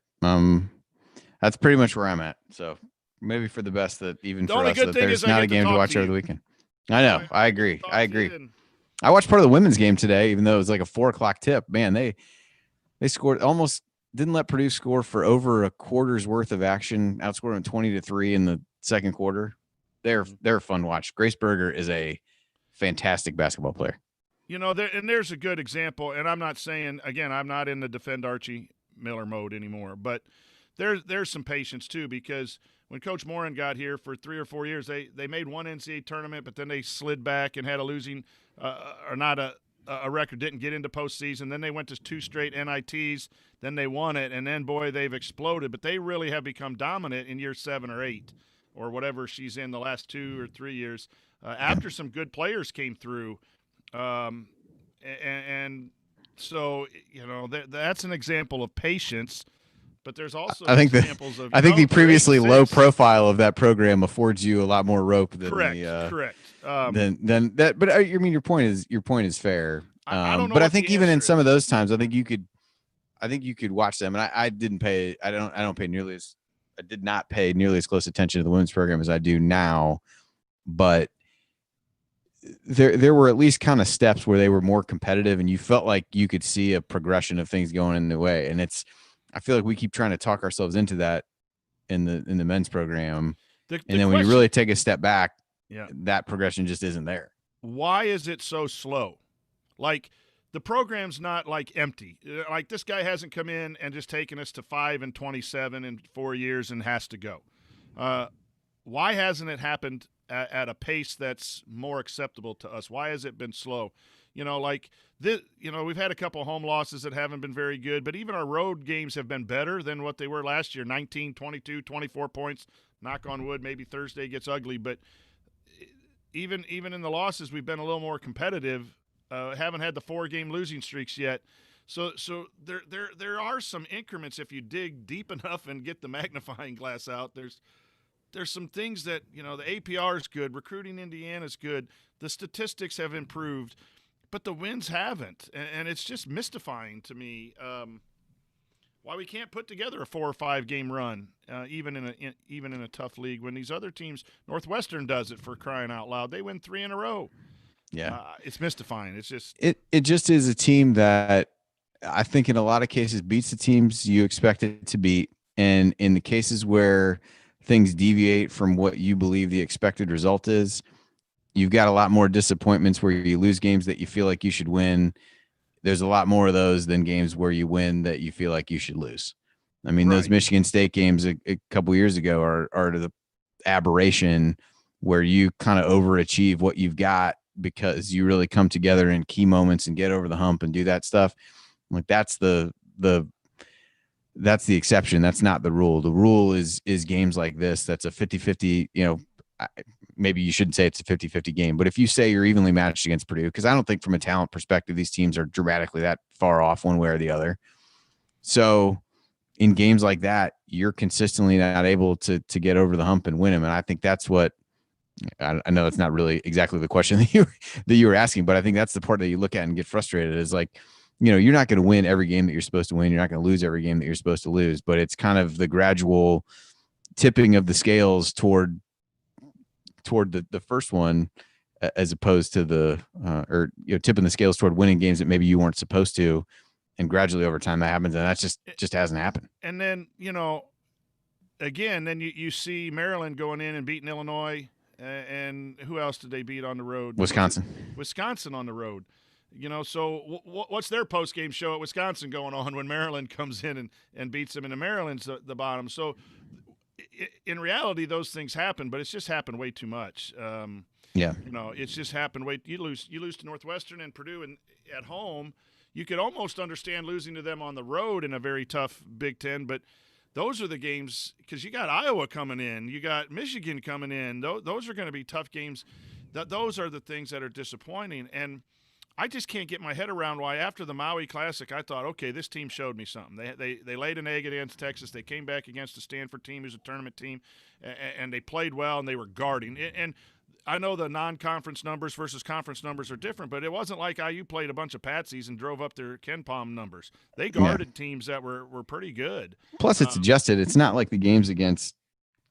That's pretty much where I'm at. So maybe for the best that even for us that there's not a game to watch over the weekend. I know. I agree. I watched part of the women's game today, even though it was like a 4:00 tip. Man, they scored, almost didn't let Purdue score for over a quarter's worth of action. Outscored them 20-3 in the second quarter. They're a fun watch. Grace Berger is a fantastic basketball player. There's a good example, and I'm not saying, again, I'm not in the defend Archie Miller mode anymore, but there's some patience too, because when Coach Morin got here for 3 or 4 years, they made one NCAA tournament, but then they slid back and had a losing or not a record, didn't get into postseason. Then they went to 2 straight NITs, then they won it, and then, boy, they've exploded. But they really have become dominant in year 7 or 8 or whatever she's in the last 2 or 3 years after some good players came through. And so, that's an example of patience. But there's also examples of. I think the previously low profile of that program affords you a lot more rope than correct. Than that. But I mean, your point is fair. I don't know. But I think even in some of those times, I think you could watch them. And I did not pay nearly as close attention to the women's program as I do now. But there were at least kind of steps where they were more competitive, and you felt like you could see a progression of things going in the way. And I feel like we keep trying to talk ourselves into that in the men's program. And then when you really take a step back, that progression just isn't there. Why is it so slow? Like, the program's not like empty. Like, this guy hasn't come in and just taken us to 5-27 in 4 years and has to go. Why hasn't it happened at a pace that's more acceptable to us? Why has it been slow? We've had a couple home losses that haven't been very good, but even our road games have been better than what they were last year. 19, 22, 24 points. Knock on wood, maybe Thursday gets ugly, but even in the losses, we've been a little more competitive. Haven't had the 4-game losing streaks yet. So there are some increments if you dig deep enough and get the magnifying glass out. There's some things that, the APR is good, recruiting Indiana is good, the statistics have improved, but the wins haven't, and it's just mystifying to me why we can't put together a 4 or 5 game run, even in a tough league, when these other teams, Northwestern does it, for crying out loud. They win 3 in a row. Yeah, it's mystifying. It's just it just is a team that I think in a lot of cases beats the teams you expect it to beat, and in the cases where things deviate from what you believe the expected result is, you've got a lot more disappointments where you lose games that you feel like you should win. There's a lot more of those than games where you win that you feel like you should lose. I mean, those Michigan State games a couple years ago are to the aberration where you kind of overachieve what you've got because you really come together in key moments and get over the hump and do that stuff. Like, that's the exception. That's not the rule. The rule is games like this. That's a 50-50, maybe you shouldn't say it's a 50-50 game, but if you say you're evenly matched against Purdue, because I don't think from a talent perspective, these teams are dramatically that far off one way or the other. So in games like that, you're consistently not able to get over the hump and win them. And I think that's what, I know that's not really exactly the question that you were asking, but I think that's the part that you look at and get frustrated is like, you're not going to win every game that you're supposed to win. You're not going to lose every game that you're supposed to lose, but it's kind of the gradual tipping of the scales toward the first one, as opposed to tipping the scales toward winning games that maybe you weren't supposed to. And gradually over time that happens. And that's just hasn't happened. And then, again, then you see Maryland going in and beating Illinois, and who else did they beat on the road? Wisconsin on the road. So what's their post-game show at Wisconsin going on when Maryland comes in and beats them, and Maryland's the bottom? So in reality, those things happen, but it's just happened way too much. It's just happened way. You lose to Northwestern and Purdue, and at home, you could almost understand losing to them on the road in a very tough Big Ten, but those are the games, because you got Iowa coming in, you got Michigan coming in. Those are going to be tough games. Those are the things that are disappointing, and I just can't get my head around why after the Maui Classic I thought, okay, this team showed me something. They laid an egg against Texas. They came back against the Stanford team, who's a tournament team, and they played well, and they were guarding. And I know the non-conference numbers versus conference numbers are different, but it wasn't like IU played a bunch of patsies and drove up their Ken Palm numbers. They guarded teams that were pretty good. Plus, it's adjusted. It's not like the games against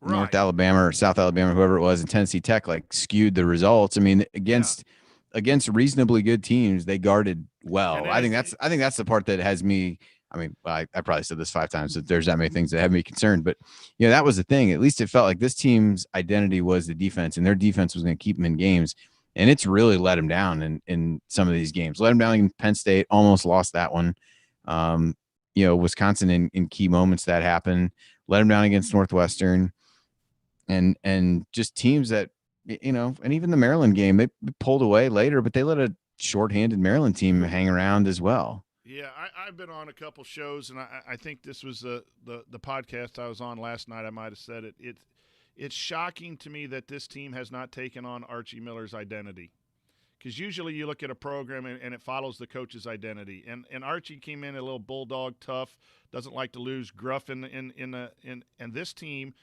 North Alabama or South Alabama, whoever it was, and Tennessee Tech, like, skewed the results. I mean, against against reasonably good teams, they guarded well. And I think that's the part that has me. I mean, I probably said this 5 times that there's that many things that have me concerned, but that was the thing. At least it felt like this team's identity was the defense, and their defense was going to keep them in games. And it's really let them down in some of these games. Let them down in Penn State, almost lost that one. Wisconsin in key moments that happened. Let them down against Northwestern, and just teams that and even the Maryland game, they pulled away later, but they let a shorthanded Maryland team hang around as well. Yeah, I've been on a couple shows, and I think this was the podcast I was on last night. I might have said it. It's shocking to me that this team has not taken on Archie Miller's identity, because usually you look at a program and it follows the coach's identity. And Archie came in a little bulldog, tough, doesn't like to lose, gruff, and this team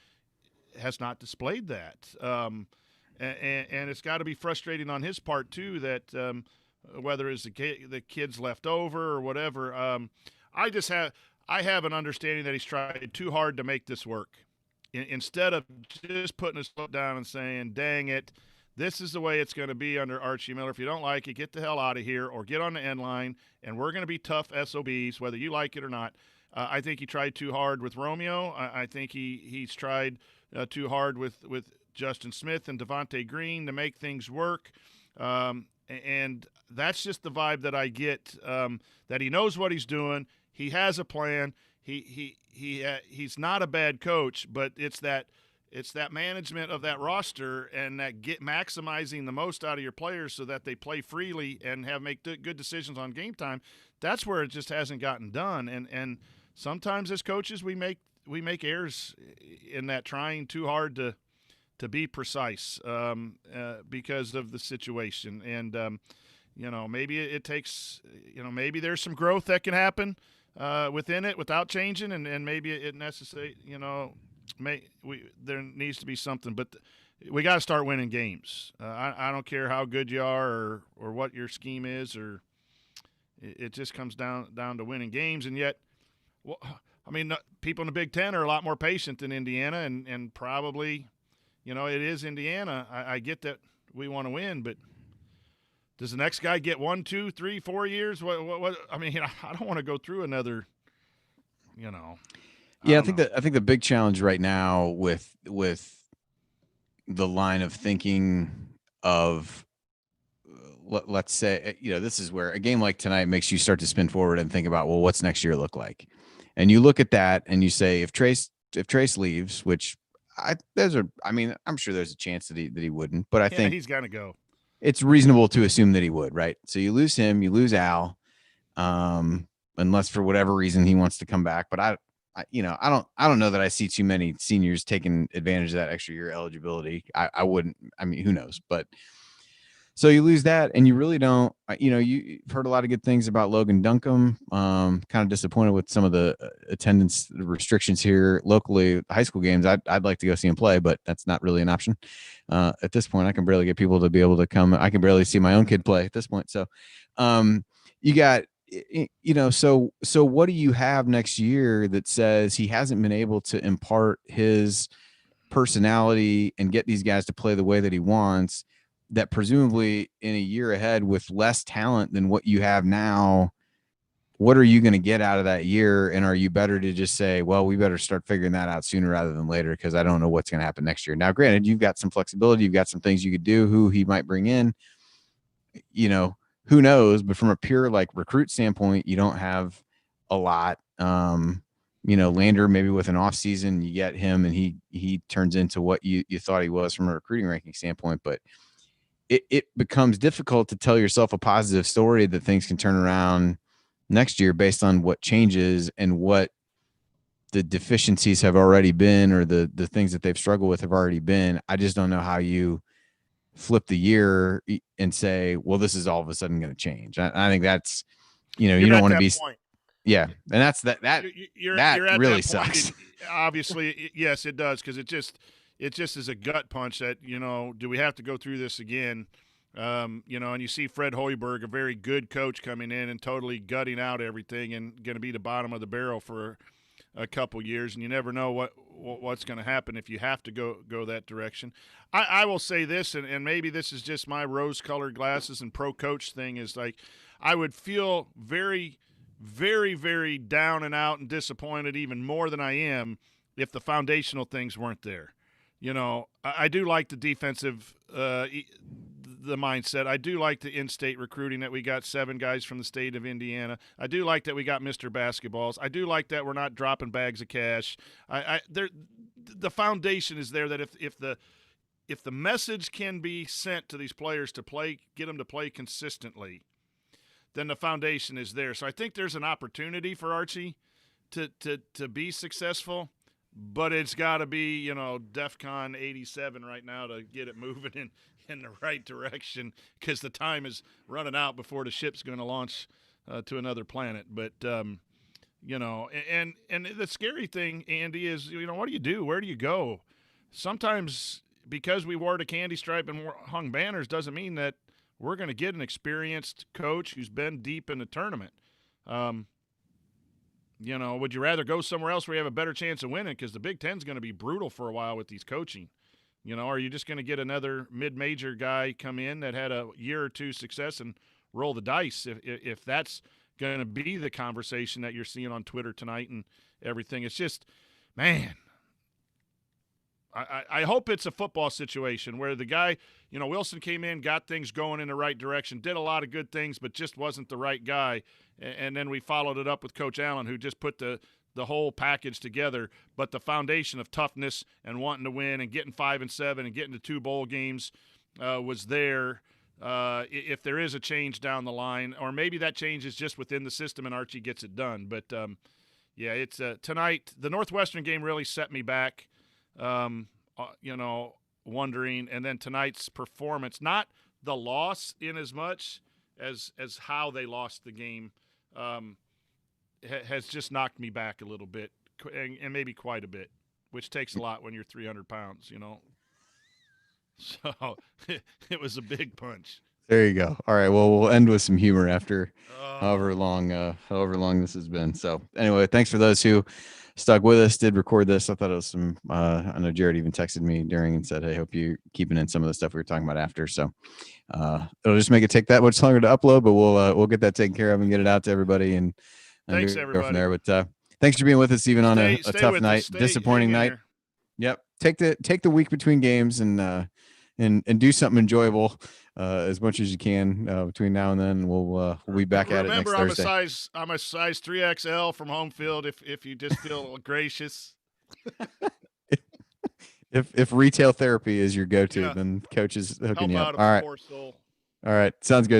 has not displayed that. And it's got to be frustrating on his part too that. Whether it's the kids left over or whatever, I have an understanding that he's tried too hard to make this work. Instead of just putting his foot down and saying, "Dang it, this is the way it's going to be under Archie Miller. If you don't like it, get the hell out of here or get on the end line, and we're going to be tough SOBs, whether you like it or not." I think he tried too hard with Romeo. I think he's tried too hard with Justin Smith and Devontae Green to make things work. And that's just the vibe that I get, that he knows what he's doing. He has a plan. He's not a bad coach, but it's that management of that roster and that maximizing the most out of your players so that they play freely and make good decisions on game time. That's where it just hasn't gotten done. And sometimes as coaches we make errors in that, trying too hard to be precise because of the situation. And, maybe it takes, maybe there's some growth that can happen within it without changing. And maybe it necessary, there needs to be something. But we got to start winning games. I don't care how good you are or what your scheme is, or it just comes down to winning games. And yet, people in the Big Ten are a lot more patient than Indiana, and probably – it is Indiana. I get that we want to win, but does the next guy get 1, 2, 3, 4 years? What? I don't want to go through another. Yeah, I think the big challenge right now with the line of thinking of, let's say, this is where a game like tonight makes you start to spin forward and think about, well, what's next year look like? And you look at that and you say, if Trayce leaves, which I'm sure there's a chance that he wouldn't, but I think he's got to go. It's reasonable to assume that he would, right? So you lose him, you lose Al, unless for whatever reason he wants to come back. But I don't know that I see too many seniors taking advantage of that extra year eligibility. I wouldn't. Who knows? But so you lose that, and you really don't. You've heard a lot of good things about Logan Duncombe. Kind of disappointed with some of the attendance restrictions here locally. High school games, I'd like to go see him play, but that's not really an option at this point. I can barely get people to be able to come. I can barely see my own kid play at this point. So, you got, so what do you have next year that says he hasn't been able to impart his personality and get these guys to play the way that he wants, that presumably in a year ahead with less talent than what you have now, what are you going to get out of that year? And are you better to just say, well, we better start figuring that out sooner rather than later, because I don't know what's going to happen next year. Now, granted, you've got some flexibility. You've got some things you could do, who he might bring in, who knows? But from a pure recruit standpoint, you don't have a lot. Lander, maybe with an off season, you get him and he turns into what you thought he was from a recruiting ranking standpoint. But it becomes difficult to tell yourself a positive story that things can turn around next year based on what changes and what the deficiencies have already been, or the things that they've struggled with have already been. I just don't know how you flip the year and say, well, this is all of a sudden going to change. I think that's, you don't want to be point. Yeah. And that's that you're that really that sucks. Obviously, yes, it does. Cause it just is a gut punch that, do we have to go through this again? And you see Fred Hoiberg, a very good coach, coming in and totally gutting out everything and going to be the bottom of the barrel for a couple years, and you never know what's going to happen if you have to go that direction. I will say this, and maybe this is just my rose-colored glasses and pro-coach thing, is like I would feel very, very, very down and out and disappointed even more than I am if the foundational things weren't there. You know, I do like the defensive the mindset. I do like the in-state recruiting that we got 7 guys from the state of Indiana. I do like that we got Mr. Basketballs. I do like that we're not dropping bags of cash. The foundation is there that if the message can be sent to these players to play, get them to play consistently, then the foundation is there. So I think there's an opportunity for Archie to be successful, but it's got to be, you know, DEFCON 87 right now to get it moving in the right direction, because the time is running out before the ship's going to launch to another planet. But, you know, and the scary thing, Andy, is, you know, what do you do? Where do you go? Sometimes because we wore the candy stripe and hung banners doesn't mean that we're going to get an experienced coach who's been deep in the tournament. You know, would you rather go somewhere else where you have a better chance of winning? Because the Big Ten's going to be brutal for a while with these coaching. You know, are you just going to get another mid-major guy come in that had a year or two success and roll the dice? If that's going to be the conversation that you're seeing on Twitter tonight and everything, it's just, man, I hope it's a football situation where the guy, you know, Wilson came in, got things going in the right direction, did a lot of good things, but just wasn't the right guy. And then we followed it up with Coach Allen, who just put the whole package together. But the foundation of toughness and wanting to win and getting 5 and 7 and getting to 2 bowl games was there. If there is a change down the line, or maybe that change is just within the system and Archie gets it done. But, yeah, it's tonight. The Northwestern game really set me back. You know, wondering, and then tonight's performance, not the loss in as much as how they lost the game, has just knocked me back a little bit, and maybe quite a bit, which takes a lot when you're 300 pounds, you know. So it was a big punch. There you go. All right. Well, we'll end with some humor after however long this has been. So anyway, thanks for those who stuck with us, did record this. I thought it was some, I know Jared even texted me during and said, hey, hope you're keeping in some of the stuff we were talking about after. So it'll just make it take that much longer to upload, but we'll get that taken care of and get it out to everybody. And thanks, go everybody. from there. But thanks for being with us, even on a tough night, disappointing night. Yep. Take the week between games and do something enjoyable as much as you can between now and then. We'll be back at it next Thursday. Remember, I'm a size 3XL from home field. If you just feel gracious. If retail therapy is your go-to, then coach is hooking you up. All right. All right. Sounds good.